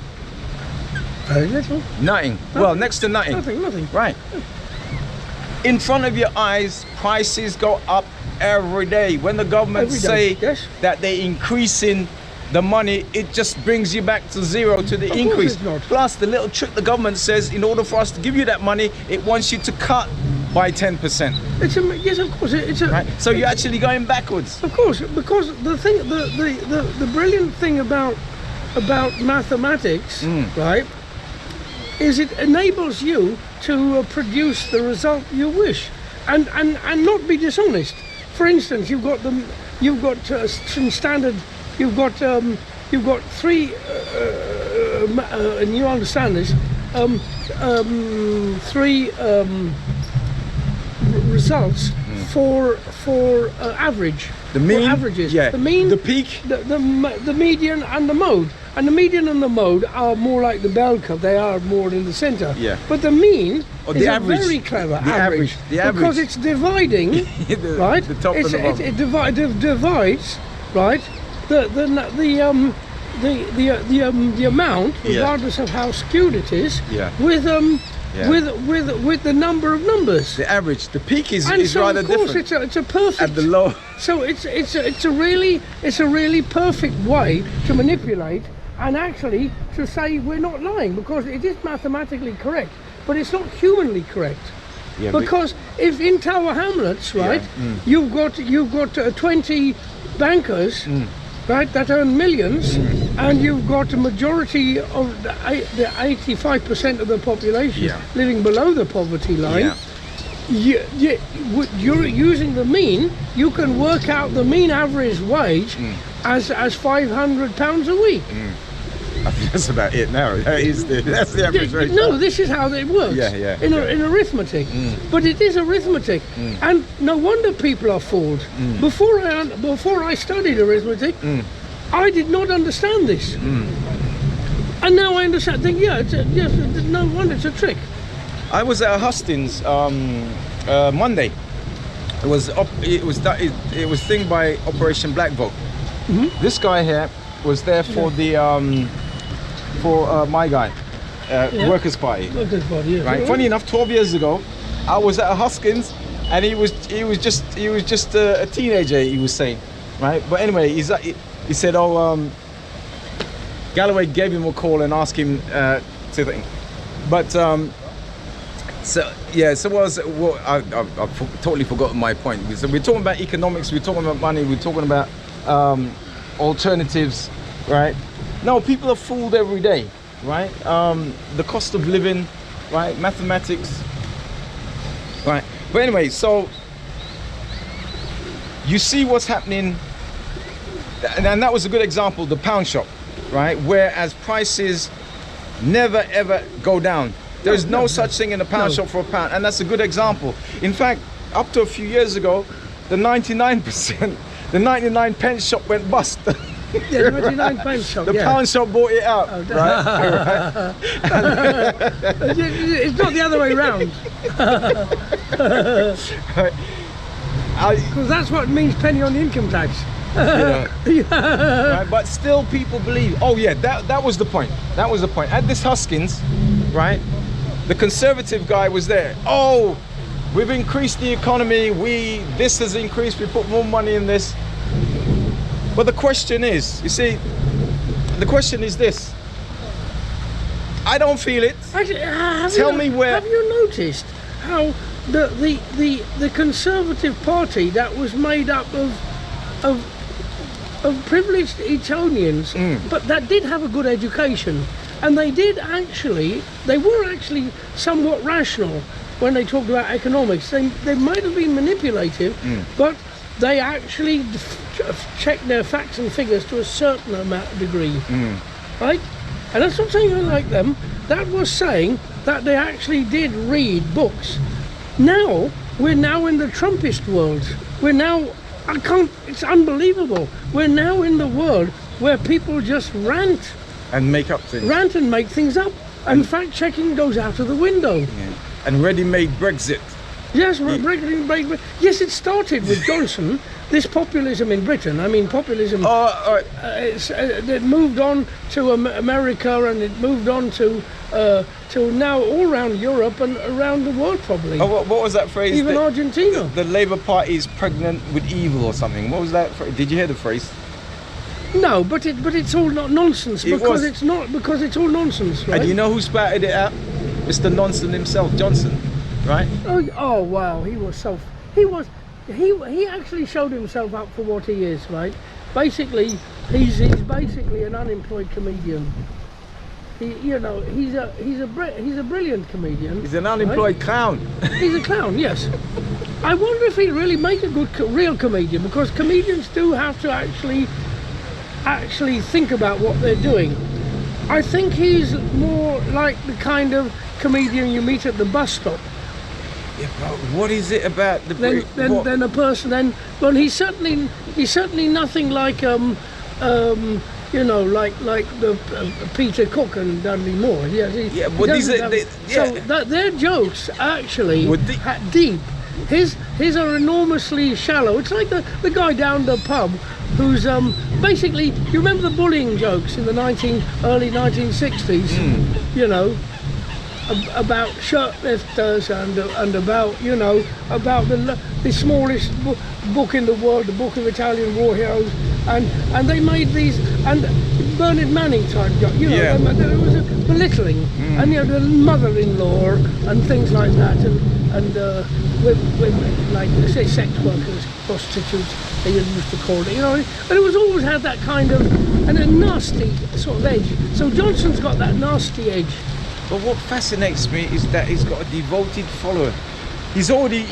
Very little. Nothing. Well, next to nothing. Nothing. Right. In front of your eyes, prices go up every day. When the government say that they're increasing the money, it just brings you back to zero to the increase. Plus, the little trick the government says, in order for us to give you that money, it wants you to cut by 10%. Yes, of course. Right? So you're actually going backwards. Of course, because the brilliant thing about mathematics, right, is it enables you to produce the result you wish, and not be dishonest. For instance, you've got some standard. You've got three, and you understand this, three results for average. The mean, for averages. Yeah. The mean, the peak, the median, and the mode. And the median and the mode are more like the bell curve. They are more in the centre. Yeah. But the mean is a very clever average. The average. Because it's dividing, right? The top and the bottom. It divides, right? The amount, regardless of how skewed it is, with the number of numbers. The average, the peak is so rather of course different. It's a perfect. At the low. So it's a really perfect way to manipulate and actually to say we're not lying, because it is mathematically correct, but it's not humanly correct. Yeah, because if in Tower Hamlets, right, you've got 20 bankers. Right, that earn millions, and you've got a majority of the 85% of the population living below the poverty line. You're using the mean. You can work out the mean average wage as £500 a week. I think that's about it now. That's the average rate. No, this is how it works. In arithmetic. But it is arithmetic, and no wonder people are fooled. Before I studied arithmetic, I did not understand this, and now I understand. Think, no wonder it's a trick. I was at Hustings Monday. It was thing by Operation Black Vote. This guy here was there for my guy, Workers' Party. Workers' Party, yeah. Right. Funny enough, 12 years ago, I was at Huskins, and he was just a teenager. He was saying, right. But anyway, he said, Galloway gave him a call and asked him to think. But I totally forgotten my point. So we're talking about economics, we're talking about money, we're talking about alternatives, right? No, people are fooled every day, right? The cost of living, right? Mathematics, right? But anyway, so you see what's happening, and that was a good example, the pound shop, right? Whereas prices never ever go down. There's no such thing in a pound shop for a pound, and that's a good example. In fact, up to a few years ago, the 99 pence shop went bust. Yeah, 99 pence shop. The pound shop bought it out, right? It's not the other way round. Because that's what means penny on the income tax. You know? Right? But still people believe. Oh yeah, that was the point. That was the point. At this Huskins, right? The Conservative guy was there. Oh, we've increased the economy. This has increased. We put more money in this. But the question is, you see, the question is this. I don't feel it. Actually, Tell me where. Have you noticed how the Conservative Party that was made up of privileged Etonians, but that did have a good education, and they were actually somewhat rational when they talked about economics. They might have been manipulative, but they actually checked their facts and figures to a certain amount of degree, right? And that's not saying I like them. That was saying that they actually did read books. Now, we're now in the Trumpist world. It's unbelievable. We're now in the world where people just rant. And make up things. Rant and make things up. And fact-checking goes out of the window. Yeah. And ready-made Brexit. Yes, yes, it started with Johnson. This populism in Britain. I mean, populism. It moved on to America, and it moved on to now all around Europe and around the world, probably. Oh, what was that phrase? Even Argentina. The Labour Party is pregnant with evil or something. What was that phrase? Did you hear the phrase? No, but it's all not nonsense because it's all nonsense, right? And you know who spouted it out? Mr. Nonsense himself, Johnson, right? Oh wow, he actually showed himself up for what he is, right? Basically, he's basically an unemployed comedian. He's a brilliant comedian. He's an unemployed clown. He's a clown, yes. I wonder if he'd really make a good real comedian, because comedians do have to actually think about what they're doing. I think he's more like the kind of comedian you meet at the bus stop. Yeah, but what is it about the then a person? Well, he's certainly nothing like like the Peter Cook and Dudley Moore. Yes, so their jokes actually deep. His are enormously shallow. It's like the guy down the pub who's basically. You remember the bullying jokes in the early 1960s? You know, about shirtlifters and about about the smallest book in the world, the Book of Italian War Heroes, and they made these and Bernard Manning type jokes. There was a belittling, and the mother-in-law and things like that, and women, like say sex workers, prostitutes, they used to call it, and it was always had that kind of and a nasty sort of edge. So Johnson's got that nasty edge. But what fascinates me is that he's got a devoted follower. He's already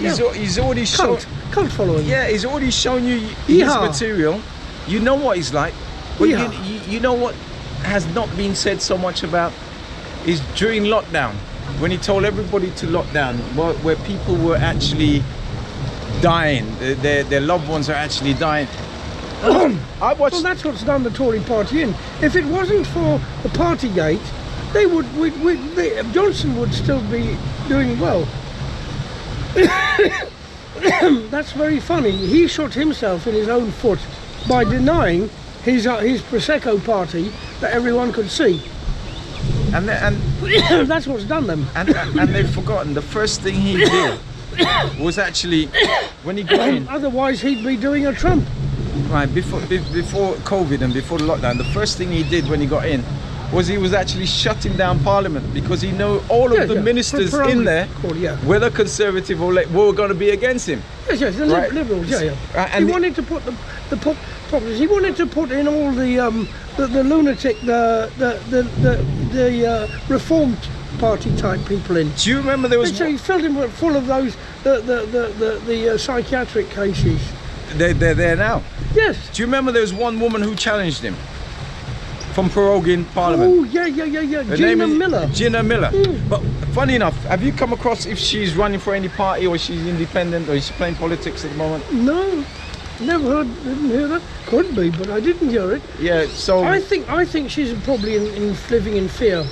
shown cult following. Yeah, he's already shown you his material. You know what he's like. But you know what has not been said so much about is during lockdown, when he told everybody to lock down, where people were actually dying, their loved ones are actually dying. Well, that's what's done the Tory party in. If it wasn't for the Partygate, Johnson would still be doing well. That's very funny. He shot himself in his own foot by denying his Prosecco party that everyone could see. And that's what's done them. And they've forgotten the first thing he did was actually when he got in. Otherwise, he'd be doing a Trump. Right, before COVID and before the lockdown, the first thing he did when he got in was he was actually shutting down Parliament, because he knew all of the ministers in there, whether Conservative or were going to be against him. Yes, the Liberals, and he wanted to put the populists. He wanted to put in all the lunatic, the Reformed Party type people in. Do you remember there was? So he filled him full of those the psychiatric cases. They're there now. Yes. Do you remember there was one woman who challenged him from Perogian Parliament? Oh yeah. Gina Miller. Gina Miller. But funny enough, have you come across if she's running for any party or she's independent or is she playing politics at the moment? No. Didn't hear that. Could be, but I didn't hear it. Yeah, so I think she's probably living in fear,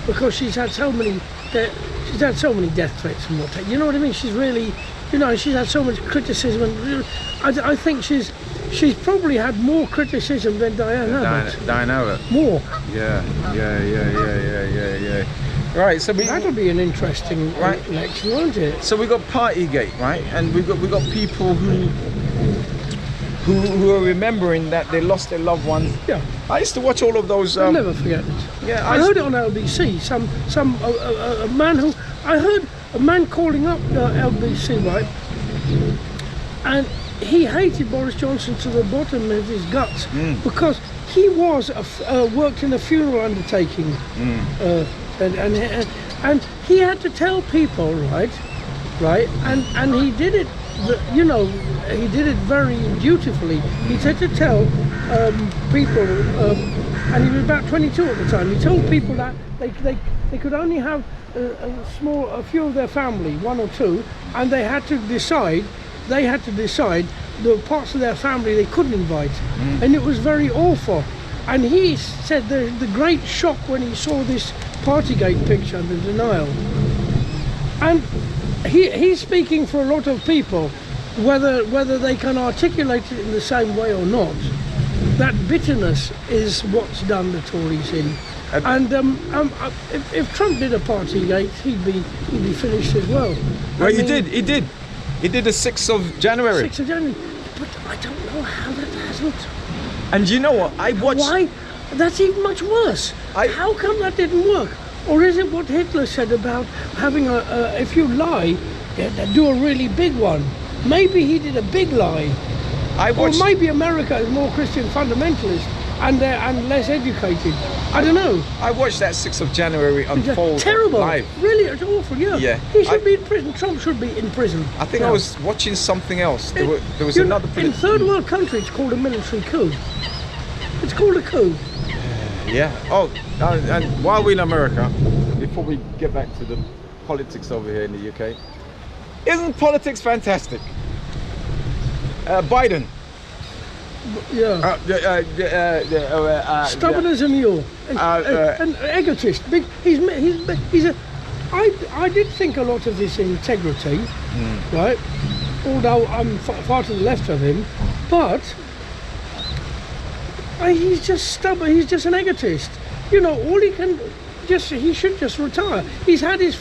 because she's had so many death threats and what. You know what I mean? She's really, she's had so much criticism, and I think she's she's probably had more criticism than Diane Abbott. Diane Abbott. More. Yeah. Right, so That'll be an interesting election, won't it? So we got Partygate, right? And we got people who are remembering that they lost their loved ones. Yeah. I used to watch all of those. I'll never forget it. Yeah, I heard it on LBC. A man who I heard a man calling up LBC, right? And he hated Boris Johnson to the bottom of his guts because he was worked in a funeral undertaking, and he had to tell people, right, and he did it. You know, he did it very dutifully. He had to tell people, and he was about 22 at the time. He told people that they could only have a few of their family, one or two, and they had to decide. The parts of their family they couldn't invite, and it was very awful. And he said the great shock when he saw this Partygate picture, the denial. And he's speaking for a lot of people, whether they can articulate it in the same way or not. That bitterness is what's done the Tories in. And if Trump did a Partygate, he'd be finished as well. Well, he did the 6th of January. 6th of January. But I don't know how that hasn't. And you know what? I watched. Why? That's even much worse. How come that didn't work? Or is it what Hitler said about having if you lie, do a really big one? Maybe he did a big lie. Or maybe America is more Christian fundamentalist and less educated. I don't know. I watched that 6th of January unfold terrible. Live. Really, it's awful. Yeah. He should be in prison. Trump should be in prison. I think I was watching something else. There was another. In third world country, it's called a military coup. It's called a coup. Yeah. Oh, and while we're in America, before we get back to the politics over here in the UK, isn't politics fantastic? Biden. Yeah. Stubborn as a mule. An egotist. I did think a lot of his integrity, right? Although I'm far to the left of him, but he's just stubborn. He's just an egotist. You know, all he can he should just retire. He's had his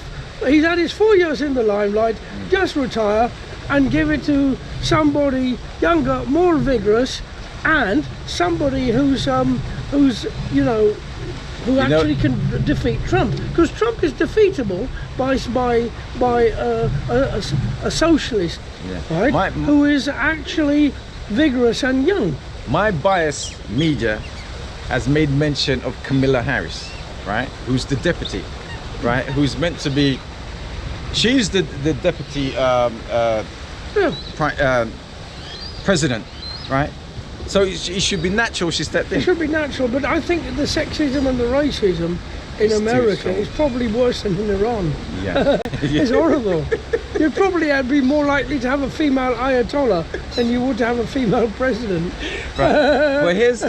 4 years in the limelight. Just retire and give it to somebody younger, more vigorous, and somebody who actually can defeat Trump. Because Trump is defeatable by a socialist, right? Who is actually vigorous and young. My bias media has made mention of Kamala Harris, right? Who's the deputy, right? Who's meant to be. She's the deputy president, right? So it should be natural she stepped in. It should be natural, but I think the sexism and the racism in America is probably worse than in Iran. Yeah. It's horrible. You'd probably be more likely to have a female ayatollah than you would to have a female president. Right. Well, here's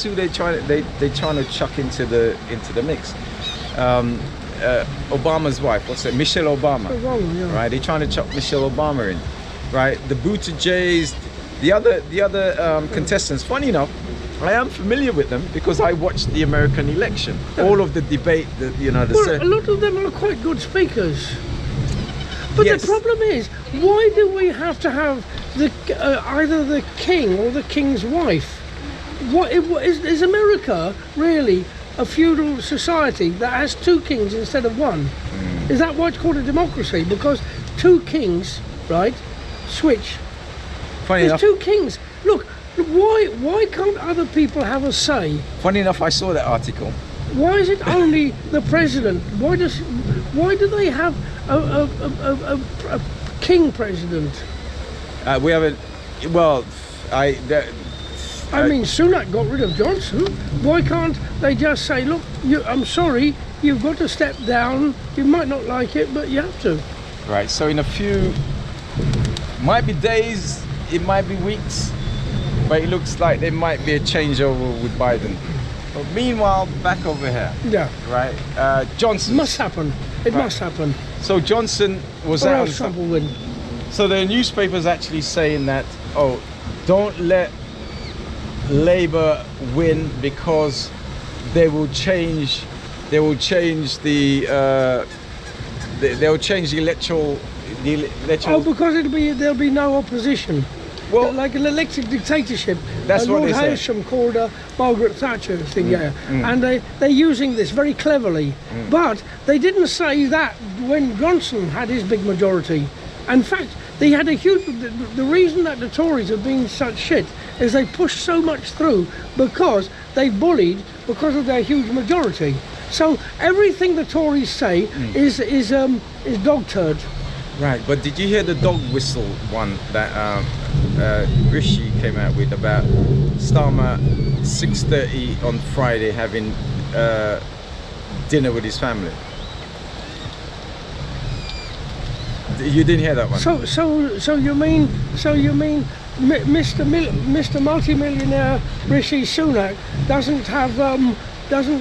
who they're trying to chuck into the mix. Obama's wife, Michelle Obama. Right, they're trying to chuck Michelle Obama in. Right, the Buttigiegs, the other contestants. Funny enough, I am familiar with them because I watched the American election. All of the debate, a lot of them are quite good speakers. But the problem is, why do we have to have either the king or the king's wife? Is America really a feudal society that has two kings instead of one? Is that why it's called a democracy? Because two kings, right, switch. There's two kings. Look, why can't other people have a say? Funny enough, I saw that article. Why is it only the president? Why do they have a king president? We haven't. Well, I mean, Sunak got rid of Johnson. Why can't they just say, look, I'm sorry, you've got to step down. You might not like it, but you have to. Right. So in a few, might be days, it might be weeks, but it looks like there might be a changeover with Biden. But meanwhile, back over here. Yeah. Right. Johnson. Must happen. It must happen. So Johnson was out. Trump will win. So the newspaper's actually saying that, oh, don't let Labour win because they will change the they'll change the electoral Oh, because there'll be no opposition. Well, Like an elected dictatorship. That's what Lord they say. Hailsham called Margaret Thatcher thing, yeah. And they're using this very cleverly. But they didn't say that when Johnson had his big majority. In fact, they had a huge. The reason that the Tories have been such shit is they pushed so much through because they bullied because of their huge majority. So everything the Tories say is dog turd. right, but did you hear the dog whistle one that Rishi came out with about Starmer 6:30 on Friday having dinner with his family? You didn't hear that one? So you mean Mr. Multimillionaire Rishi Sunak doesn't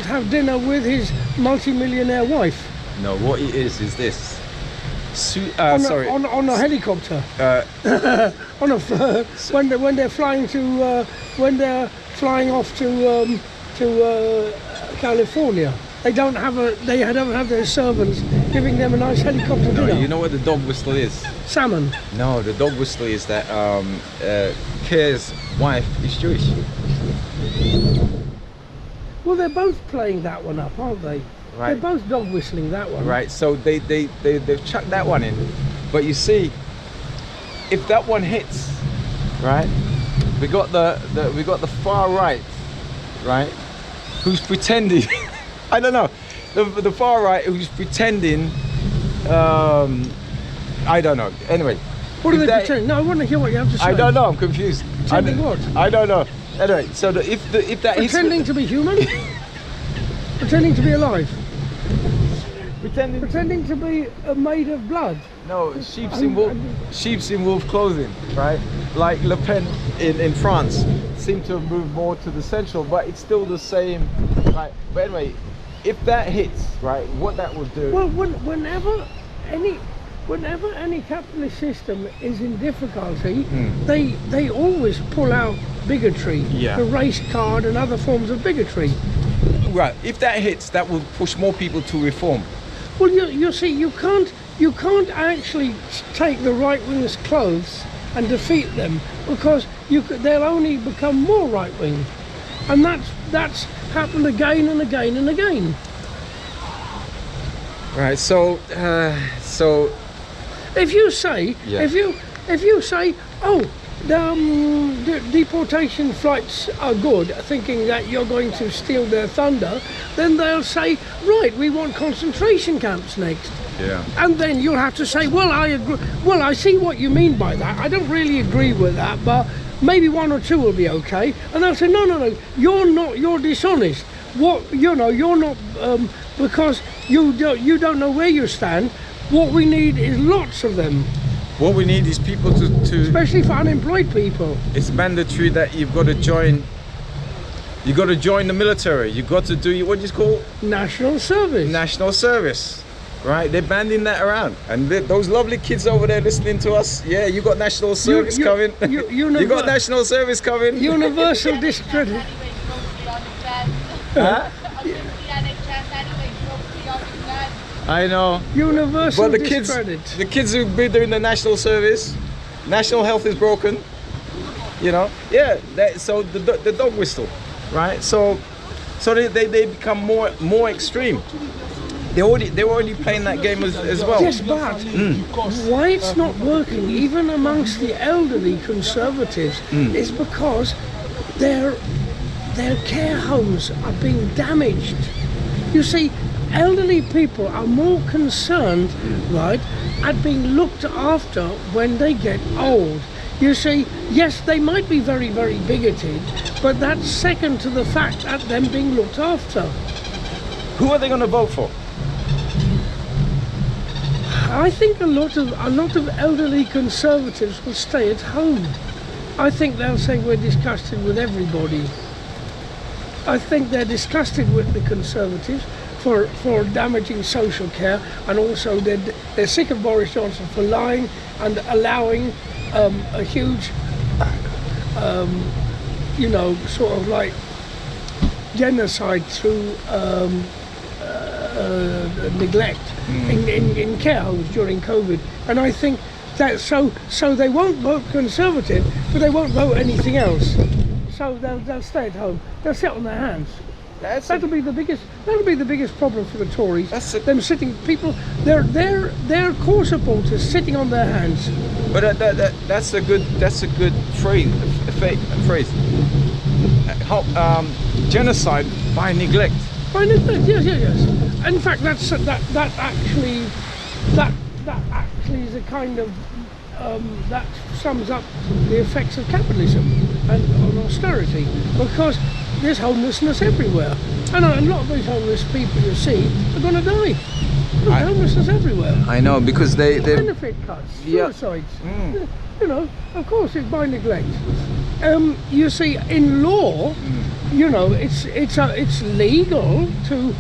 have dinner with his multimillionaire wife No, what it is this. Sorry. on a helicopter on a when they're flying to off to California. They don't have their servants giving them a nice helicopter No, dinner. you know what the dog whistle is? Salmon. No, the dog whistle is that Keir's wife is Jewish. Well, they're both playing that one up, aren't they? Right. They're both dog whistling that one. Right, so they've chucked that one in. But you see, if that one hits, right, we got the far right, who's pretending. I don't know, the far right who's pretending. I don't know. Anyway, What are if they pretending? No, I want to hear what you have to say. I don't know. I'm confused. Pretending what? I don't know. Anyway, so if that Pretending hits, to be human? Pretending to be alive? pretending. Pretending to be made of blood? No, sheep's in wolf clothing, right? Like Le Pen in France seem to have moved more to the central, but it's still the same, right? But anyway, if that hits, right, what that would do. Well, whenever any capitalist system is in difficulty, they always pull out bigotry, Yeah. the race card and other forms of bigotry. Right, if that hits, that will push more people to reform. Well, you see, you can't actually take the right wing's clothes and defeat them because they'll only become more right wing, and that's happened again and again and again. Right, so If you say, Yeah. if you say, oh, the deportation flights are good, thinking that you're going to steal their thunder, then they'll say, right, we want concentration camps next. yeah. And then you'll have to say, well, I agree. Well, I see what you mean by that. I don't really agree with that, but maybe one or two will be okay. And they'll say, no, you're not. You're dishonest. You're not because you don't know where you stand. What we need is lots of them, What we need is people to. especially for unemployed people. It's mandatory that you've got to join. You got to join the military. You got to do what is called National service. national service, right? They're banding that around, and those lovely kids over there listening to us. Yeah, you got national service coming. You got national service coming. Universal discredit. Huh? I know. Universal But discredit. the kids who've been doing the national service, national health is broken. You know, yeah. So the dog whistle, right? So they become more extreme. They were already playing that game as well. Yes, but why it's not working, even amongst the elderly conservatives, is because their care homes are being damaged. You see, elderly people are more concerned, right, at being looked after when they get old. You see, yes, they might be very, very bigoted, but that's second to the fact at them being looked after. Who are they going to vote for? I think a lot of elderly conservatives will stay at home. I think they'll say we're disgusted with everybody. I think they're disgusted with the Conservatives for damaging social care, and also they're sick of Boris Johnson for lying and allowing a huge, you know, sort of like genocide through neglect in care homes during COVID. And I think that so they won't vote Conservative, but they won't vote anything else. So they'll stay at home. They'll sit on their hands. That'll be the biggest problem for the Tories. Them sitting, people, their core supporters sitting on their hands. But that's a good phrase. Genocide by neglect. By neglect, yes. In fact, that actually is a kind of that sums up the effects of capitalism and on austerity, because there's homelessness everywhere, and a lot of these homeless people you see are going to die. There's homelessness everywhere. I know, because they benefit cuts, suicides. You know, of course, it's by neglect. You see, in law, you know, it's legal to,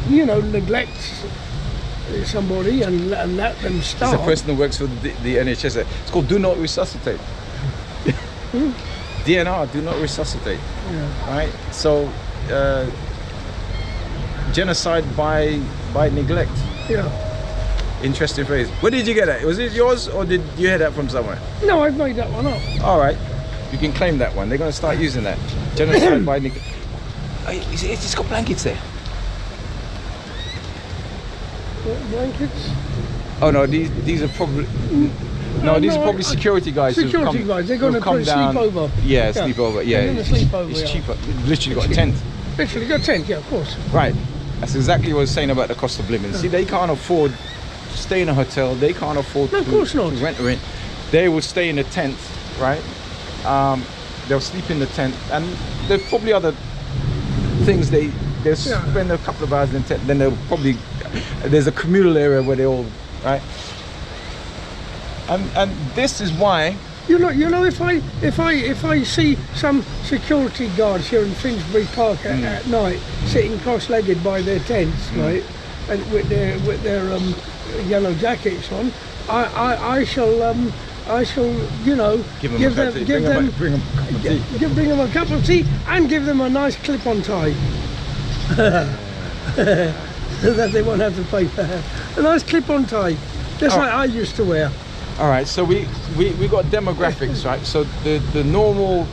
you know, neglect somebody and let them starve. It's a person who works for the NHS. It's called Do Not Resuscitate. DNR, Do Not Resuscitate. Yeah. Right? So, genocide by neglect. Yeah. Interesting phrase. Where did you get that? Was it yours, or did you hear that from somewhere? No, I've made that one up. All right. You can claim that one. They're going to start using that. Genocide by neglect. It's got blankets there. Blankets? Oh no, these are probably these are probably security guys. Security guys, they're going to sleep over. Yeah, sleep over. Yeah, they're going to sleep over. It's cheaper. Literally got a tent. Literally got a tent. Yeah, of course. Right. That's exactly what I was saying about the cost of living. See, they can't afford to stay in a hotel. They can't afford of course not. to rent a rent. They will stay in a tent, right? They'll sleep in the tent, and there's probably other things they'll spend a couple of hours in the tent. Then they'll probably there's a communal area where they all and this is why you know if I see some security guards here in Finsbury Park at night sitting cross-legged by their tents, right, and with their yellow jackets on, I shall you know bring them a cup of tea and give them a nice clip-on tie. So that they won't have to pay for a nice clip-on tie, just like I used to wear. All right, so we got demographics, right? So the normal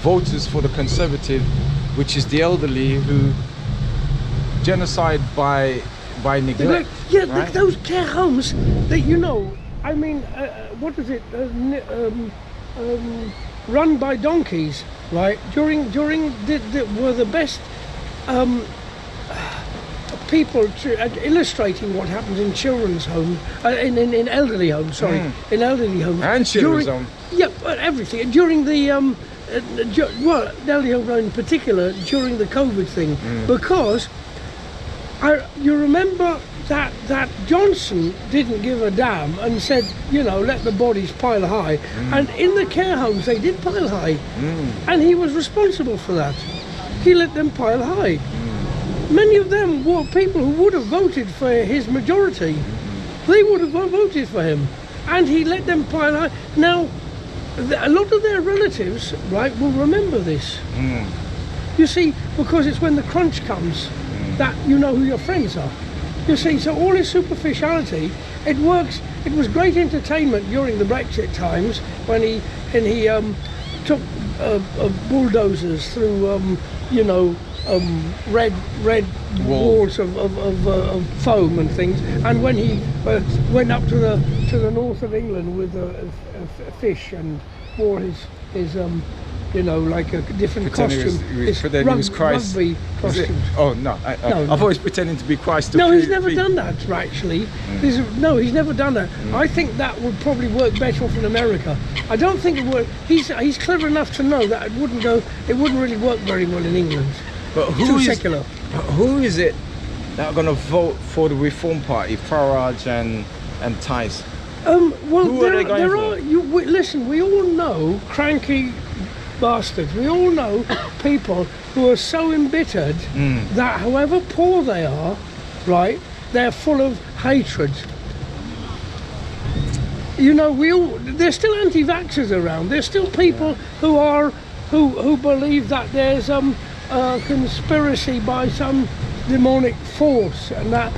voters for the Conservative, which is the elderly, who genocide by neglect. Yeah, right? Those care homes that, you know, I mean, what is it? Run by donkeys, right? During were the best people illustrating what happens in children's homes, in elderly homes. In elderly homes and children's homes. Yeah, everything during the elderly home in particular during the COVID thing, because you remember that Johnson didn't give a damn and said, you know, let the bodies pile high, and in the care homes they did pile high, and he was responsible for that. He let them pile high. Many of them were people who would have voted for his majority. They would have voted for him, and he let them pile high. Now, a lot of their relatives, right, will remember this. You see, because it's when the crunch comes that you know who your friends are. You see, so all his superficiality, it works. It was great entertainment during the Brexit times when he took bulldozers through, you know, red walls of foam and things, and when he went up to the north of England with a fish and wore his you know, like a different costume. He was Christ. Rugby costume. Oh no, I've always pretending to be Christ. No, he's never done that actually. No, he's never done that. I think that would probably work better off in America. I don't think it would. He's clever enough to know that it wouldn't really work very well in England. But too secular. Who is it that are going to vote for the Reform Party, Farage and Tice? Well, who are they going for? Listen, we all know cranky bastards. We all know people who are so embittered that however poor they are, right? They're full of hatred. You know, there's still anti-vaxxers around. There's still people who believe that there's a conspiracy by some demonic force, and that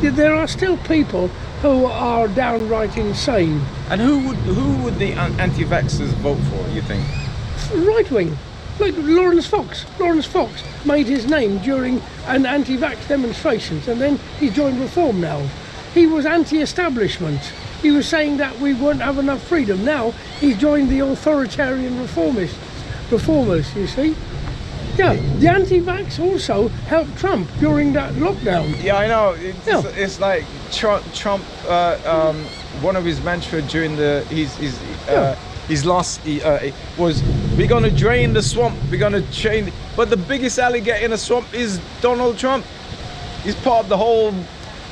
there are still people who are downright insane. And who would the anti-vaxxers vote for, you think? Right wing, like Lawrence Fox. Lawrence Fox made his name during an anti-vax demonstrations, and then he joined Reform now. He was anti-establishment. He was saying that we won't have enough freedom. Now he's joined the authoritarian reformers, you see. Yeah, the anti-vax also helped Trump during that lockdown. Yeah, I know. It's like Trump. One of his mantra during his last was, "We're gonna drain the swamp. We're gonna drain." But the biggest alligator in the swamp is Donald Trump. He's part of the whole.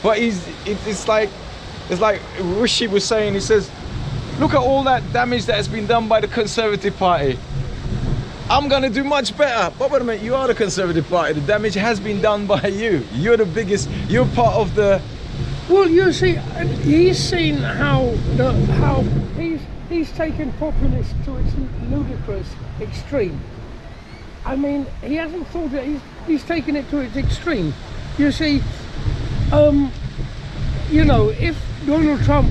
But it's like Rishi was saying. He says, "Look at all that damage that has been done by the Conservative Party. I'm gonna do much better." But wait a minute, you are the Conservative Party. The damage has been done by you. You're the biggest. You're part of the. Well, you see, he's seen how he's taken populist to its ludicrous extreme. I mean, he hasn't thought that he's taken it to its extreme. You see, you know, if Donald Trump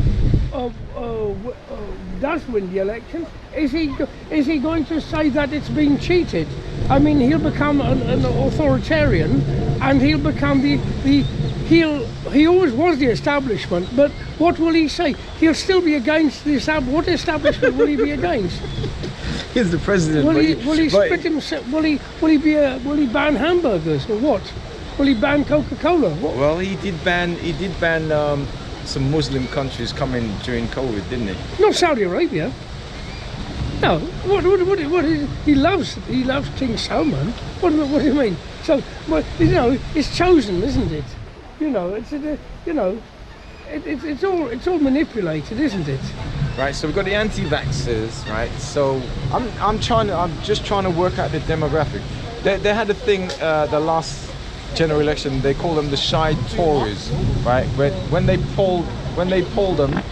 does win the election, is he going to say that it's been cheated? I mean, he'll become an authoritarian, and he'll become he always was the establishment, but what will he say? He'll still be against the establishment. What establishment will he be against? He's the president. Will he split himself? Will he ban hamburgers or what? Will he ban Coca-Cola? Well, he did ban some Muslim countries coming during COVID, didn't he? Not Saudi Arabia. No. What he loves King Salman. What do you mean? So, well, you know, it's chosen, isn't it? You know, it's all manipulated, isn't it? Right. So we've got the anti-vaxxers, right? So I'm just trying to work out the demographic. They had a thing the last general election. They call them the shy Tories, right? When they polled them,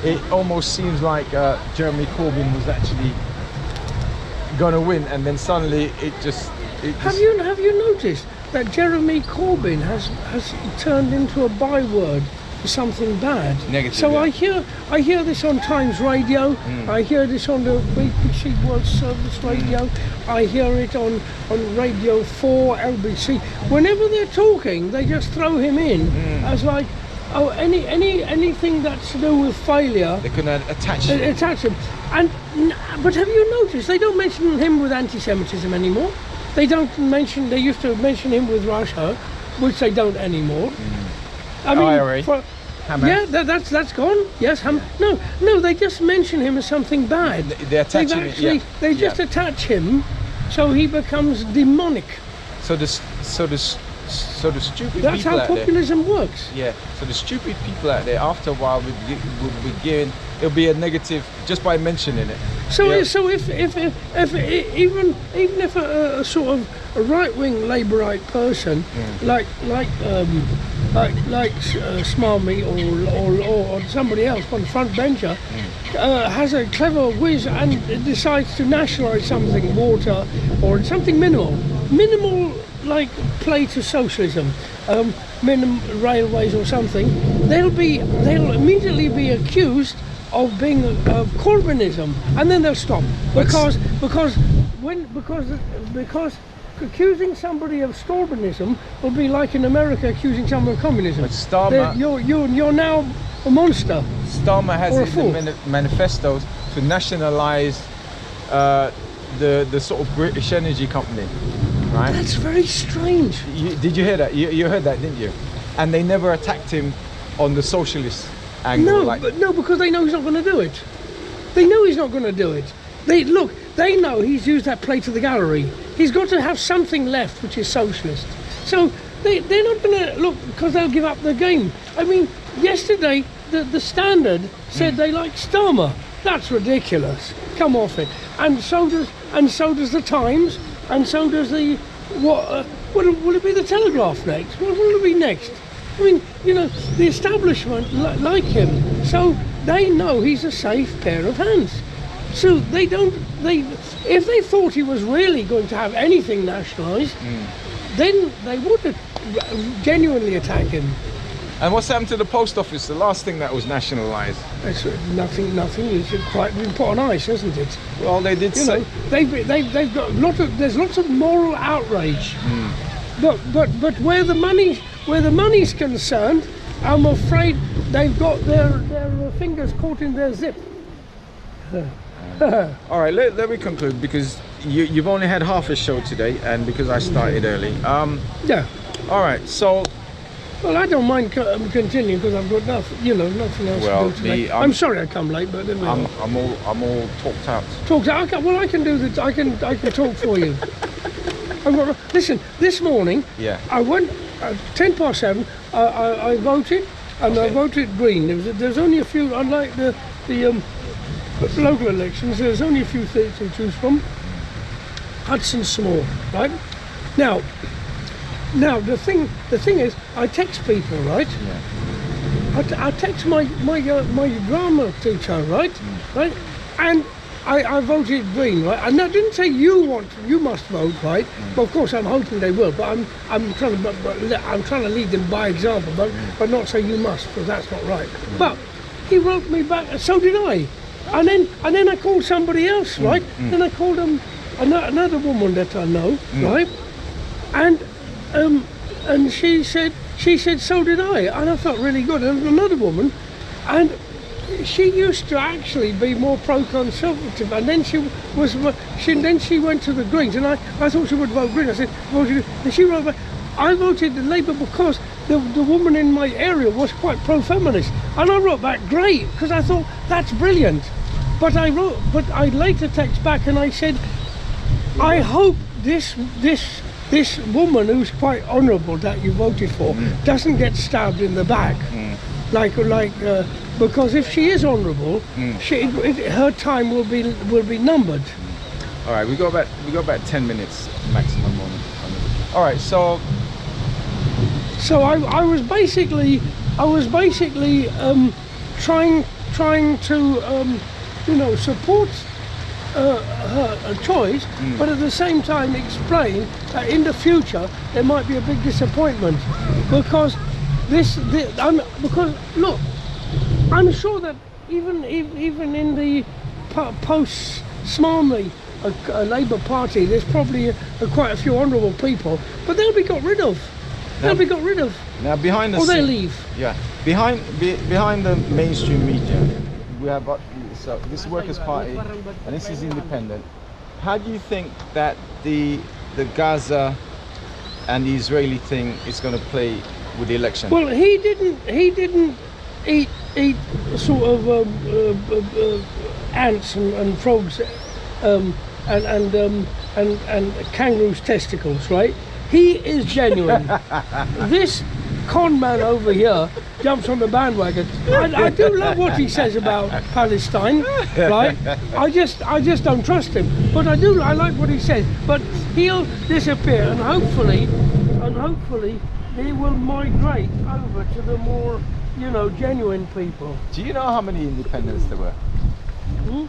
it almost seems like Jeremy Corbyn was actually gonna win, and then suddenly it just. Have you noticed that Jeremy Corbyn has turned into a byword for something bad? Negative. So yeah. I hear this on Times Radio. I hear this on the BBC World Service Radio. I hear it on Radio 4, LBC. Whenever they're talking, they just throw him in as like, oh, anything that's to do with failure. They couldn't attach him. But have you noticed they don't mention him with anti-Semitism anymore? They used to mention him with Russia, which they don't anymore. I mean, IRA. Yeah, that's gone. Yes, no, they just mention him as something bad. They attach him. They just attach him, so he becomes demonic. So the stupid That's people how populism works. Yeah. So the stupid people out there, after a while, it'll be a negative just by mentioning it. So if even if a sort of a right-wing Labourite person like Smarmy or somebody else, one front bencher, has a clever whiz and decides to nationalise something, water or something minimal like play to socialism, minimum railways or something, they'll immediately be accused of being of Corbynism, and then they'll stop because accusing somebody of Storbynism will be like in America accusing someone of communism. But Starmer, you're now a monster. Starmer has in the manifestos to nationalise the sort of British energy company, right? That's very strange. Did you hear that? You heard that, didn't you? And they never attacked him on the socialist angle. No, because they know he's not going to do it. They know he's not going to do it. They know he's used that play to the gallery. He's got to have something left which is socialist. So they're not going to look, because they'll give up the game. I mean, yesterday the Standard said they like Starmer. That's ridiculous. Come off it. And so does the Times, and so does Will it be the Telegraph next? What will it be next? I mean, you know, the establishment like him, so they know he's a safe pair of hands. So if they thought he was really going to have anything nationalised, then they would have genuinely attack him. And what's happened to the post office? The last thing that was nationalised. It's nothing. It's quite been put on ice, hasn't it? Well, they did say they've got there's lots of moral outrage, but where the money's concerned, I'm afraid they've got their fingers caught in their zip. All right, let me conclude, because you've only had half a show today, and because I started early. Yeah. All right, so. Well, I don't mind continuing, because I've got nothing else to do today. I'm sorry I come late, but anyway. I'm all talked out. Talked out. Okay, well, I can do that. I can talk for you. Listen. This morning, I went 7:10. I voted, and I voted Green. There's only a few, unlike the local elections. There's only a few things to choose from. Hudson Small, right? Now the thing is, I text people, right? Yeah. I text my drama teacher, right? Right, and I voted Green, right? And I didn't say you must vote, right? Well, of course I'm hoping they will, but I'm trying to lead them by example, but not say you must, because that's not right. But he wrote me back, so did I, and then I called somebody else, right? Then I called another woman that I know, right? And she said, so did I, and I felt really good. And another woman, and she used to actually be more pro-conservative, and then she went to the Greens, and I thought she would vote Green. I said, voted, and she wrote back, I voted the Labour because the woman in my area was quite pro-feminist, and I wrote back, great, because I thought that's brilliant. But I later text back and I said, I hope this woman who's quite honourable that you voted for doesn't get stabbed in the back, because if she is honourable, her time will be numbered. All right, we got about 10 minutes maximum on it. All right, so I was basically trying to support her choice, but at the same time explain that in the future there might be a big disappointment, because look, I'm sure that even in the post-Smarmy Labour Party, there's probably quite a few honourable people, but they'll be got rid of. Now behind the or they leave. Yeah, behind the mainstream media, we have so this Workers' Party, and this is independent. How do you think that the Gaza and the Israeli thing is going to play with the election? Well, he didn't eat sort of ants and frogs and kangaroos' testicles, right? He is genuine. This con man over here jumps on the bandwagon. I do love what he says about Palestine, right? I just don't trust him, but I like what he says. But he'll disappear, and hopefully he will migrate over to the more, genuine people. Do you know how many independents there were? Do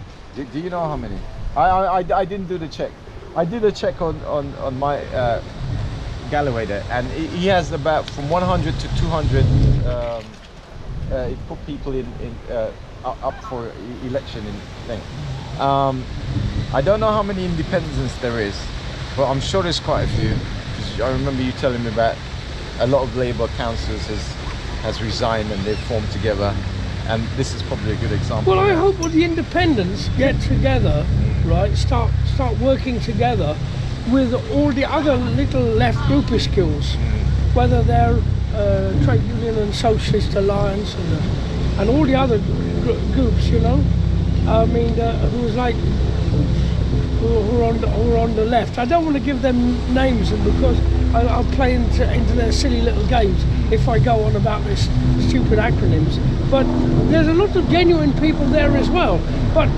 you know how many? I didn't do the check. I did a check on my Galloway there, and he has about from 100 to 200 he put people in up for election in thing. I don't know how many independents there is, but I'm sure there's quite a few. I remember you telling me about a lot of Labour councillors has resigned and they've formed together, and this is probably a good example. Well, I hope all the independents get together, right? Start working together with all the other little left groupuscules, whether they're Trade Union and Socialist Alliance and all the other groups, I mean, who are on the left. I don't want to give them names because I'll play into their silly little games if I go on about this stupid acronyms. But there's a lot of genuine people there as well. But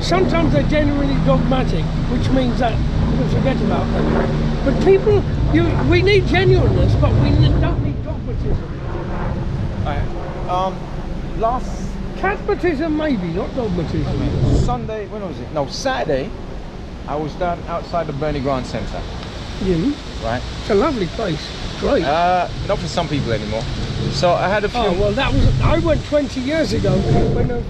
sometimes they're genuinely dogmatic, which means that people forget about them. But people, we need genuineness, but we don't need dogmatism. Last Catmatism maybe, not dogmatism. Sunday, when was it? No, Saturday, I was down outside the Bernie Grant Centre, Yeah. right? It's a lovely place. Great. Not for some people anymore. So I had a few. Oh, well, I went 20 years ago when a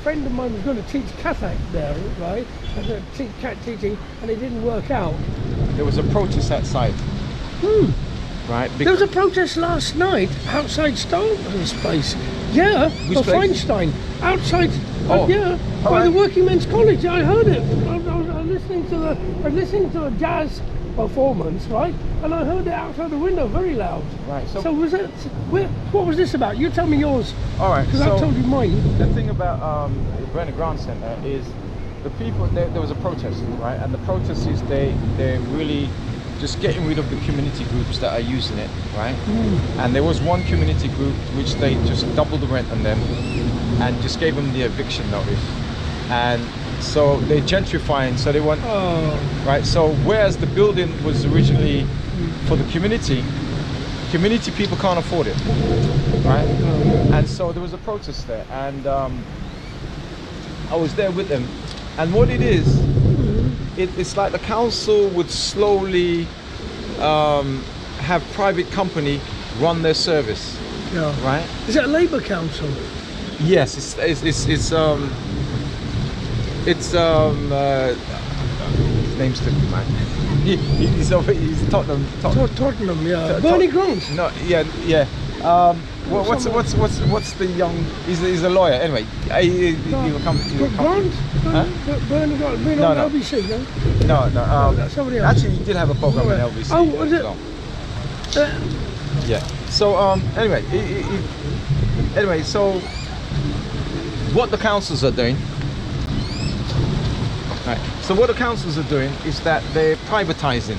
friend of mine was going to teach Kathak there, right? And teach cat teaching, and it didn't work out. There was a protest outside, right? There was a protest last night outside Starman's place. Yeah, Which for place? Feinstein. Outside, Oh, yeah, all by the right. Working Men's College. I heard it. I was listening to a jazz performance, right? And I heard it outside the window, very loud. Right. So was it? What was this about? You tell me yours, all right. because So I told you mine. the thing about the Bernie Grant Centre is the people. There was a protest, right? And the protest is they're really just getting rid of the community groups that are using it, right? And there was one community group which they just doubled the rent on them and just gave them the eviction notice. And so they're gentrifying, so they want, Oh, right? So whereas the building was originally for the community people can't afford it, right? And so there was a protest there, and I was there with them. And what it is, it's like the council would slowly have private company run their service, yeah. right? Is it a Labour council? Yes, his name's slipped me, man. He's Tottenham. Tottenham, yeah. Bernie Grant. No, yeah. What's the young? He's a lawyer. Anyway, he will come. Grant? Huh? Bernie Grant. Been No, on no. LBC, no? No. That's somebody else. Actually, he did have a program in LBC. Oh, was it? so, Uh, Yeah. So anyway, anyway, so what the councils are doing. Right. So what the councils are doing is that they're privatizing,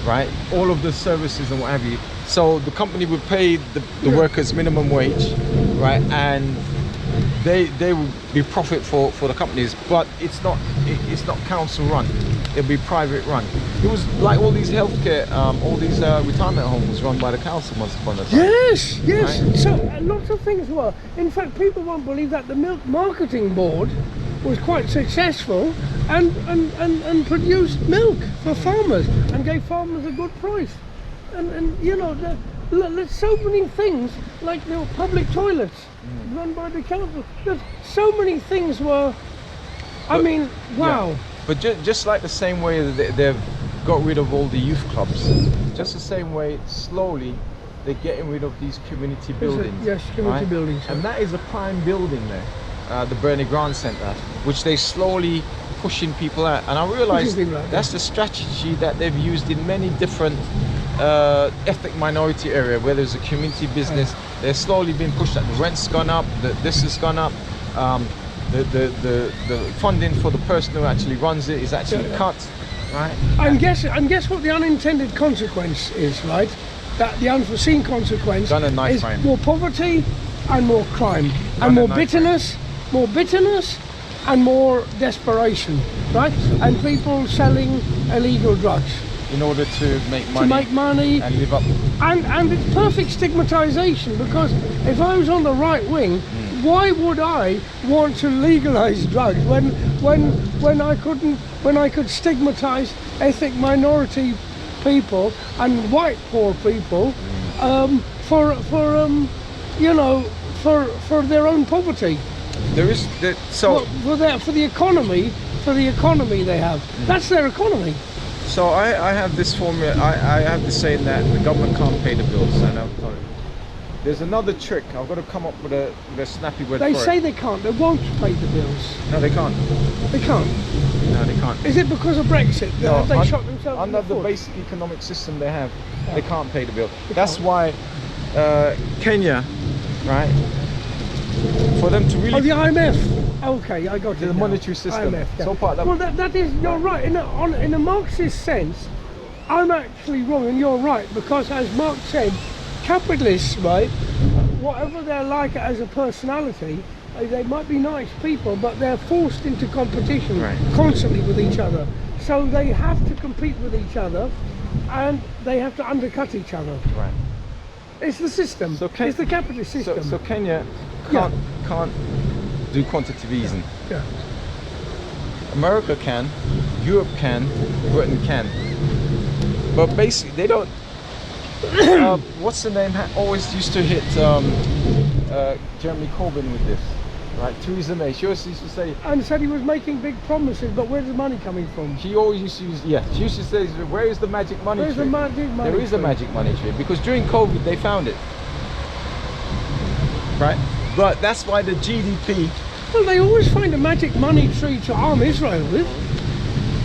right, all of the services and what have you. So the company would pay the workers minimum wage, right, and they will be profit for the companies, but it's not council run. It'll be private run. It was like all these healthcare, all these retirement homes run by the council once upon a time. Yes. Right. So lots of things were. In fact, people won't believe that the Milk Marketing Board was quite successful and produced milk for farmers and gave farmers a good price. And you know, there's so many things, like there were public toilets run by the council. There's so many things were. I mean, wow. Yeah. But just like the same way that they've got rid of all the youth clubs, just the same way, slowly, they're getting rid of these community buildings. Yes, community right? buildings. And that is a prime building there, the Bernie Grant Centre, which they slowly pushing people out. And I realised Pushing people out, that's the strategy that they've used in many different ethnic minority area where there's a community business. They're slowly being pushed out. The rent's gone up, this has gone up. The funding for the person who actually runs it is actually cut, right? And guess what the unintended consequence is, right? That the unforeseen consequence Gun and knife is crime. more poverty and more crime Gun and more and knife bitterness and more desperation, right? And people selling illegal drugs In order to make money. to make money. And live up. And it's perfect stigmatization, because if I was on the right wing, why would I want to legalize drugs when I could stigmatize ethnic minority people and white poor people for their own poverty, There is so for the economy they have. That's their economy. so I have this formula. I have this saying that the government can't pay the bills, and I've told it. There's another trick. I've got to come up with a snappy word They for say it. they can't. They won't pay the bills. No, they can't. They can't. No, they can't. Is it because of Brexit? No, They shot themselves in under the the foot? basic economic system they have, they can't pay the bill. They That's can't. why Kenya, right? For them to Oh, really the IMF. Okay, I got it. the now. monetary system. IMF, yeah. So part of Well, that is, you're right. In a Marxist sense, I'm actually wrong and you're right, because as Marx said, capitalists, right, whatever they're like as a personality, they might be nice people, but they're forced into competition Right. constantly with each other. so they have to compete with each other, and they have to undercut each other. Right. It's the system. So It's the capitalist system. So Kenya can't do quantitative easing. Yeah. America can, Europe can, Britain can. But basically, they don't. What's the name? Always used to hit Jeremy Corbyn with this, right? Theresa May. She always used to say. And said he was making big promises, but where's the money coming from? She always used to use. Yeah, she used to say, "Where is the magic money Where's tree?" the magic money There is a tree? magic money tree because during COVID they found it, right? But that's why the GDP. Well, they always find a magic money tree to arm Israel with.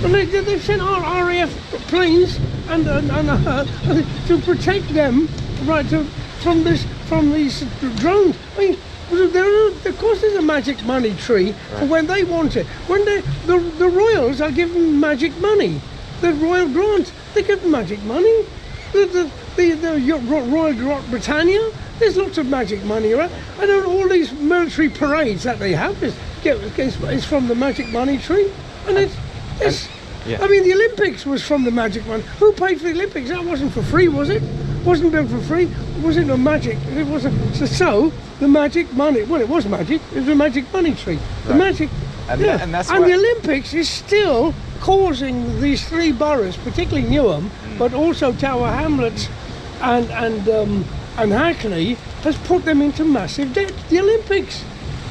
And they've sent our RAF planes and to protect them, right, from these drones. I mean, of course, there's a magic money tree for when they want it. When the royals are given magic money, the royal grants, they give them magic money. The Royal Britannia, there's lots of magic money around. I know all these military parades that they have is from the magic money tree, and it's. Yeah. I mean, the Olympics was from the magic money. Who paid for the Olympics? That wasn't for free, was it? Wasn't built for free. Was it a magic? It wasn't. So the magic money. Well, it was magic. It was a magic money tree. The magic. And, and that's and why, the Olympics is still causing these three boroughs, particularly Newham, but also Tower Hamlets and Hackney, has put them into massive debt. The Olympics,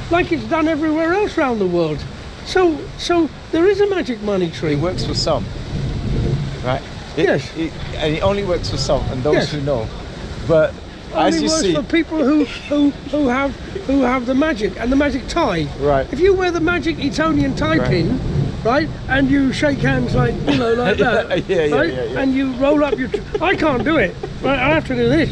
like it's done everywhere else around the world. So there is a magic money tree. it works for some, right? Yes. And it only works for some and those Yes. who know. But as Only you works see, for people who have the magic and the magic tie. Right. If you wear the magic Etonian tie Right. pin, right, and you shake hands like like that, Yeah, right, yeah. and you roll up your. I can't do it. Right, I have to do this.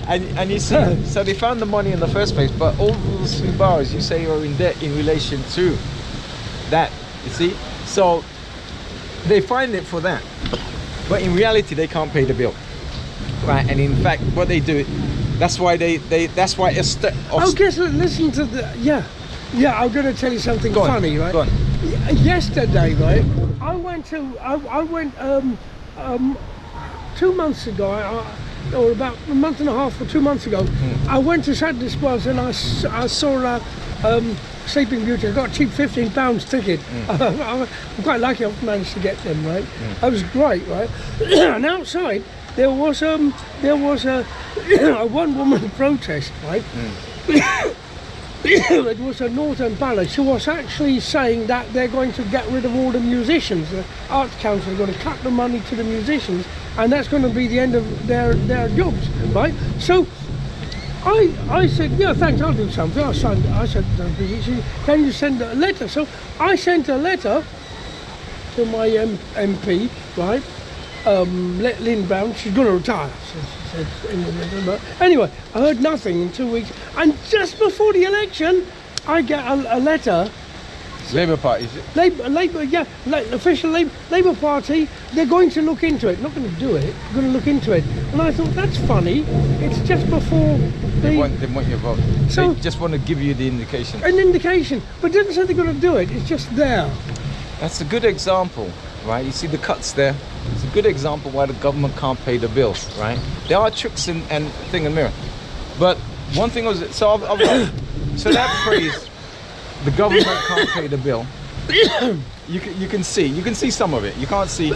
and you see, so they found the money in the first place, but all those three boroughs you say are in debt in relation to that, you see? So they find it for that, but in reality they can't pay the bill, right? And in fact what they do, that's why that's why it's Oh, guess what, listen to the I'm going to tell you something Go on, funny, right? go on. Yesterday, right, I went 2 months ago, or about a month and a half or 2 months ago, I went to Sadler's Wells and I saw Sleeping Beauty. I got a cheap £15 ticket. I'm quite lucky I've managed to get them, right? That was great, right? And outside there was a one-woman protest, right? It was a Northern Palace who was actually saying that they're going to get rid of all the musicians. The Arts Council are going to cut the money to the musicians, and that's going to be the end of their jobs, right? So I said, yeah, thanks, I'll do something. I said, can you send a letter? So I sent a letter to my MP, right? Lynn Brown, she's going to retire. So she said in the letter, but anyway, I heard nothing in 2 weeks, and just before the election, I get a letter. Labour Party, is it? Labour, yeah, official Labour Party. They're going to look into it. Not going to do it. They're going to look into it. And I thought that's funny. It's just before They want your vote. So- They just want to give you the indication. an indication, but it doesn't say they're going to do it. It's just there. That's a good example, right? You see the cuts there. It's a good example why the government can't pay the bills, right? There are tricks and thing and mirror. But one thing was, so so that phrase, the government can't pay the bill. You can see some of it. You can't see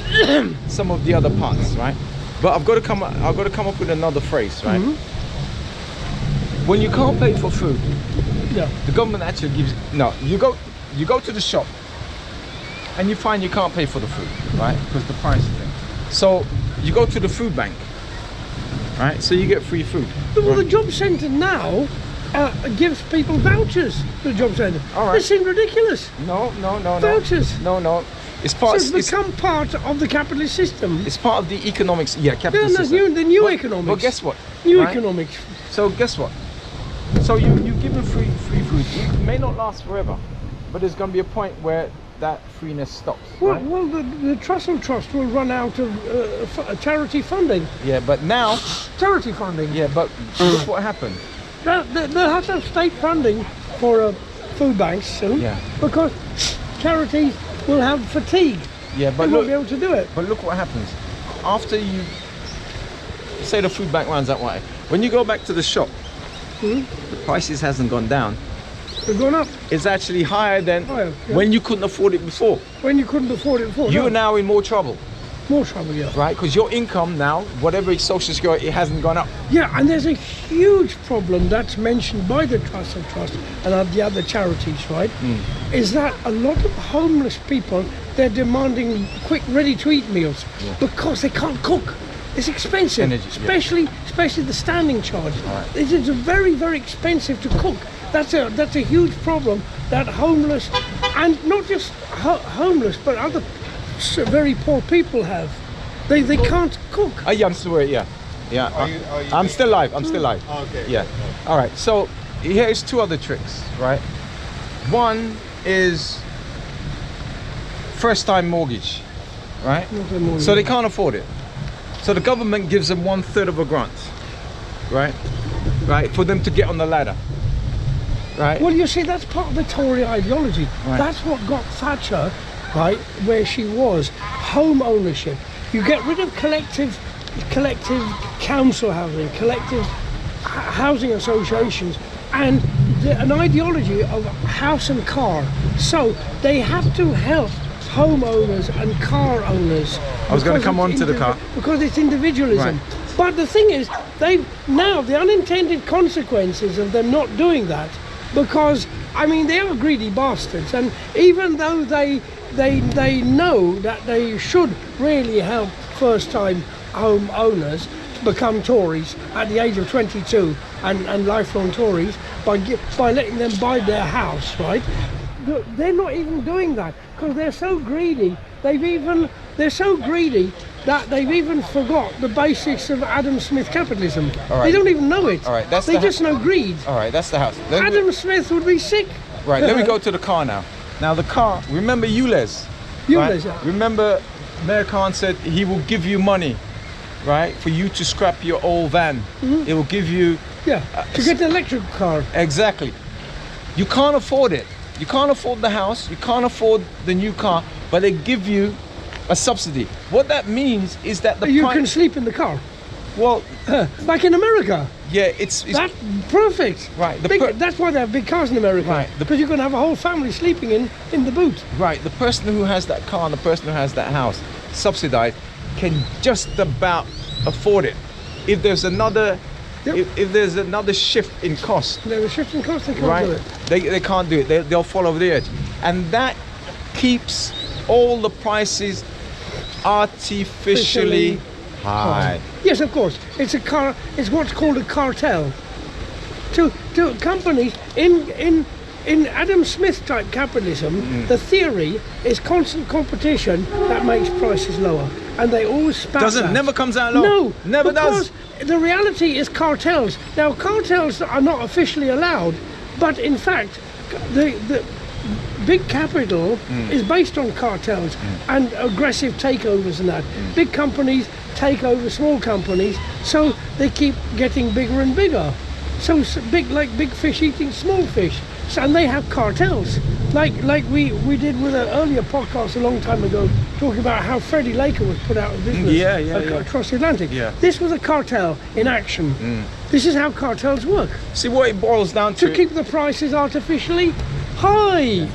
some of the other parts, right? But I've got to come up with another phrase, right? When you can't pay for food, Yeah. the government actually gives you go to the shop and you find you can't pay for the food, right? Because the price thing. So you go to the food bank, right? So you get free food. Well, the right? job centre now gives people vouchers. The job centre. All right. It seems ridiculous. No. Vouchers. No. It's So part. it's become part of the capitalist system. It's part of the economics. Yeah, Yeah, capitalist that's system. the new But- economics. But guess what? New right? economics. So guess what? So you give them free food. It may not last forever, but there's going to be a point where that freeness stops. Well, right? well, the Trussell Trust will run out of charity funding. Yeah, but now. Charity funding. Yeah, but look what happened. They'll have to have state funding for food banks soon. Yeah. Because charities, will have fatigue. Yeah, They but won't be look, able to do it. but look what happens after you say the food bank runs that way. When you go back to the shop, Hmm? the prices hasn't gone down. They've gone up It's actually higher than Higher, yeah. when you couldn't afford it before. when you couldn't afford it before. You're no. now in more trouble, More trouble, yeah. right? Because your income now, whatever is social security, it hasn't gone up. Yeah, and there's a huge problem that's mentioned by the Trust of Trust and the other charities, right? Is that a lot of homeless people, they're demanding quick, ready-to-eat meals because they can't cook. It's expensive, Energy, yeah. especially the standing charge. Right. It is very, very expensive to cook. That's a huge problem that homeless, and not just homeless, but other very poor people have. They can't cook. Yeah, I'm still here. Yeah. Are you I'm still live. I'm still live. Oh, okay. Yeah. All right. So here's two other tricks, right? One is first-time mortgage, right? So they can't afford it. So the government gives them 1/3 of a grant, right? Right, for them to get on the ladder, right? Well, you see, that's part of the Tory ideology. Right. That's what got Thatcher, right, where she was. Home ownership. You get rid of collective council housing, collective housing associations, and an ideology of house and car. So they have to help homeowners and car owners. I was gonna because come it's on to the car. because it's individualism. Right. But the thing is, they've now the unintended consequences of them not doing that, because I mean they are greedy bastards, and even though they know that they should really help first-time home owners to become Tories at the age of 22 and lifelong Tories by letting them buy their house, right? They're not even doing that because they're so greedy. They're so greedy that they've even forgot the basics of Adam Smith capitalism. All right. They don't even know it. All right, that's they the just know greed. All right, that's the house. Let me- Adam Smith would be sick. Right, let me go to the car now. Now the car, remember ULEZ? ULEZ, yeah. Remember Mayor Khan said he will give you money, right, for you to scrap your old van. It will give you, Yeah, to get an electric car. exactly. You can't afford it. You can't afford the house, you can't afford the new car, but they give you a subsidy. What that means is that the You price, can sleep in the car. well, Like in America. yeah, it's That's perfect. Right, That's why they have big cars in America. Right, Because you can have a whole family sleeping in the boot. right. The person who has that car and the person who has that house subsidized can just about afford it. If there's another, Yep. if there's another shift in cost, They're a shifting cost, they can't right? do it. They can't do it. They'll fall over the edge, and that keeps all the prices artificially high. Yes, of course. It's what's called a cartel. To companies in Adam Smith type capitalism, the theory is constant competition that makes prices lower, and they always spout Doesn't that. never comes out low. No, never does. because the reality is cartels. Now, cartels are not officially allowed, but in fact, the big capital is based on cartels and aggressive takeovers and that. Big companies take over small companies, so they keep getting bigger and bigger. So big fish eating small fish. So, and they have cartels, like we did with an earlier podcast a long time ago, talking about how Freddie Laker was put out of business Yeah. across the Atlantic. Yeah. This was a cartel in action. This is how cartels work, See what it boils down to. to keep the prices artificially high.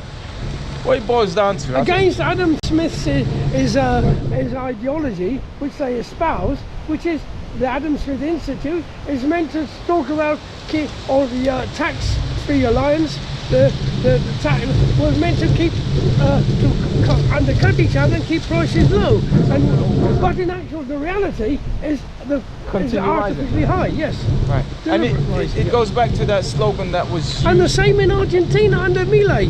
What it boils down to. I think- Against Adam Smith's is ideology, which they espouse, which is the Adam Smith Institute is meant to talk about the tax-free alliance. The tax was meant to keep undercut each other and keep prices low. But in actual, the reality is Continue artificially high. Yes. Right. And Deliberate rising, it yeah. goes back to that slogan that was And the same in Argentina under Milei.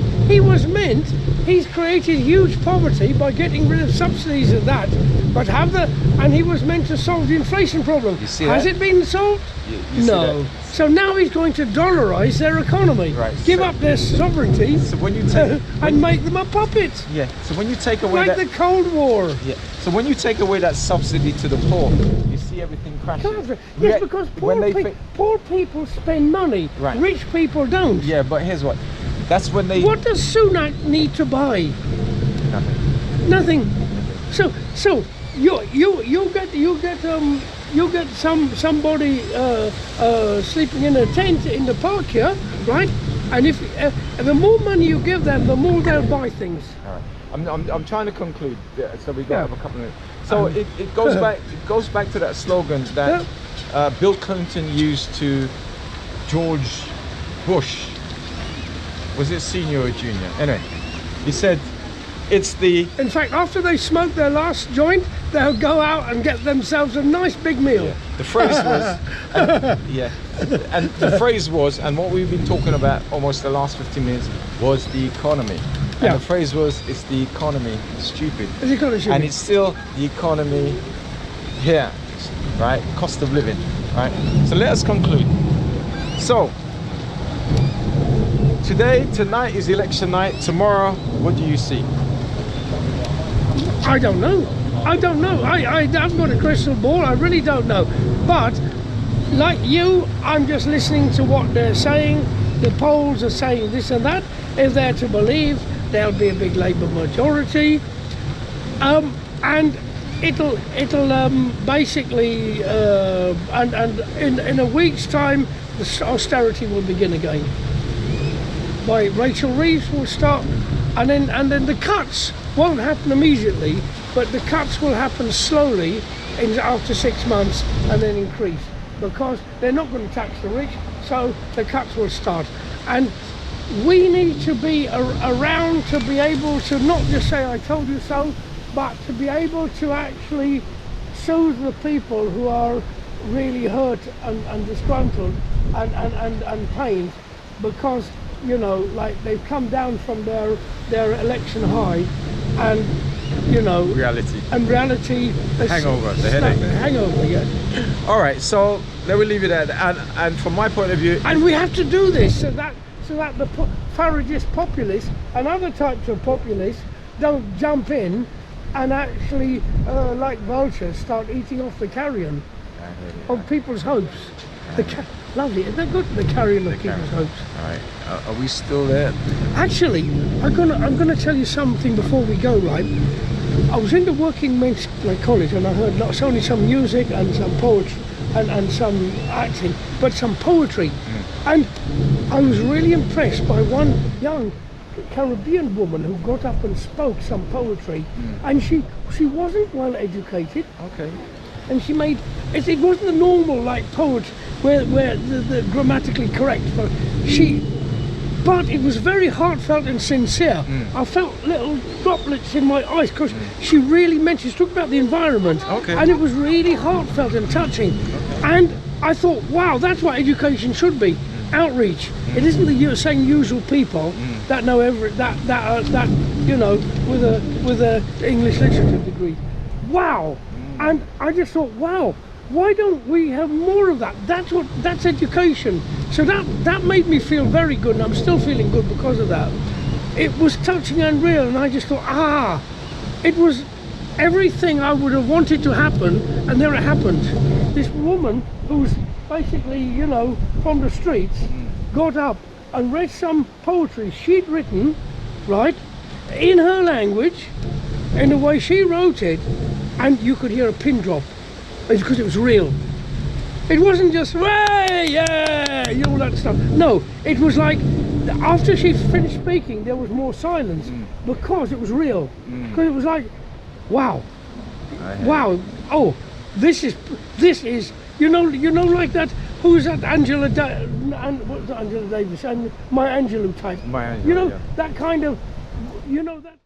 He's created huge poverty by getting rid of subsidies and that, but he was meant to solve the inflation problem. You see Has that? it been solved? you see No. that? So now he's going to dollarize their economy, Right, give so- up their sovereignty, So when you take and make them a puppet, yeah, so when you take away like that the Cold War. yeah, so when you take away that subsidy to the poor, you see everything crashing. Yes, Yeah, because when they poor people spend money, Right. rich people don't. yeah, but here's what. That's when they What does Sunak need to buy? Nothing. So you get somebody sleeping in a tent in the park here, right? And if the more money you give them, the more they'll buy things. All right. I'm trying to conclude. Yeah, so we got Yeah. have a couple of minutes. So it goes back to that slogan that Bill Clinton used to George Bush. Was it senior or junior? Anyway, he said, "It's the." In fact, after they smoke their last joint, they'll go out and get themselves a nice big meal. Yeah. The phrase was, and the phrase was, and what we've been talking about almost the last 15 minutes was the economy. And Yeah. the phrase was, "It's the economy, stupid." Is it gonna shoot And me? it's still the economy here, right? Cost of living, right? So let us conclude. So tonight is election night. Tomorrow, what do you see? I don't know. I haven't got a crystal ball. I really don't know. But like you, I'm just listening to what they're saying. The polls are saying this and that. If they're to believe, there'll be a big Labour majority, and it'll basically and in a week's time, the austerity will begin again. By Rachel Reeves will start, and then the cuts won't happen immediately, but the cuts will happen slowly after 6 months and then increase, because they're not going to tax the rich, so the cuts will start. And we need to be around to be able to not just say I told you so, but to be able to actually soothe the people who are really hurt and disgruntled and pained, because you know, like they've come down from their election high, and you know, reality Hangover, the headache. Hangover, yeah. All right, so let me leave it at that. And from my point of view, And we have to do this so that the Faragist populists and other types of populists don't jump in and actually, like vultures, start eating off the carrion of people's hopes. Lovely, isn't that good? The carrion of people's hopes. all right, are we still there? Actually, I'm gonna tell you something before we go, right? I was in the working men's college and I heard not only some music and some poetry and some acting, but some poetry. And I was really impressed by one young Caribbean woman who got up and spoke some poetry, and she wasn't well educated, Okay. and she made it wasn't the normal like poetry where the grammatically correct, but it was very heartfelt and sincere. I felt little droplets in my eyes because she really meant, she talked about the environment, and it was really heartfelt and touching. And I thought, wow, that's what education should be. Outreach. It isn't the same usual people that know that you know, with a English literature degree. Wow. And I just thought, wow, why don't we have more of that? That's education. So that made me feel very good, and I'm still feeling good because of that. It was touching and real, and I just thought, it was everything I would have wanted to happen, and there it happened. This woman who's basically, you know, from the streets, got up and read some poetry she'd written, right, in her language, in the way she wrote it, and you could hear a pin drop. It's because it was real. It wasn't just, hey, yeah, you know, all that stuff. No, it was like, after she finished speaking, there was more silence, because it was real. Because it was like, wow, wow, oh, this is, you know, like that, who's that Angela Davis, and Maya Angelou type. Maya Angelou, you know, yeah. that kind of, you know, that.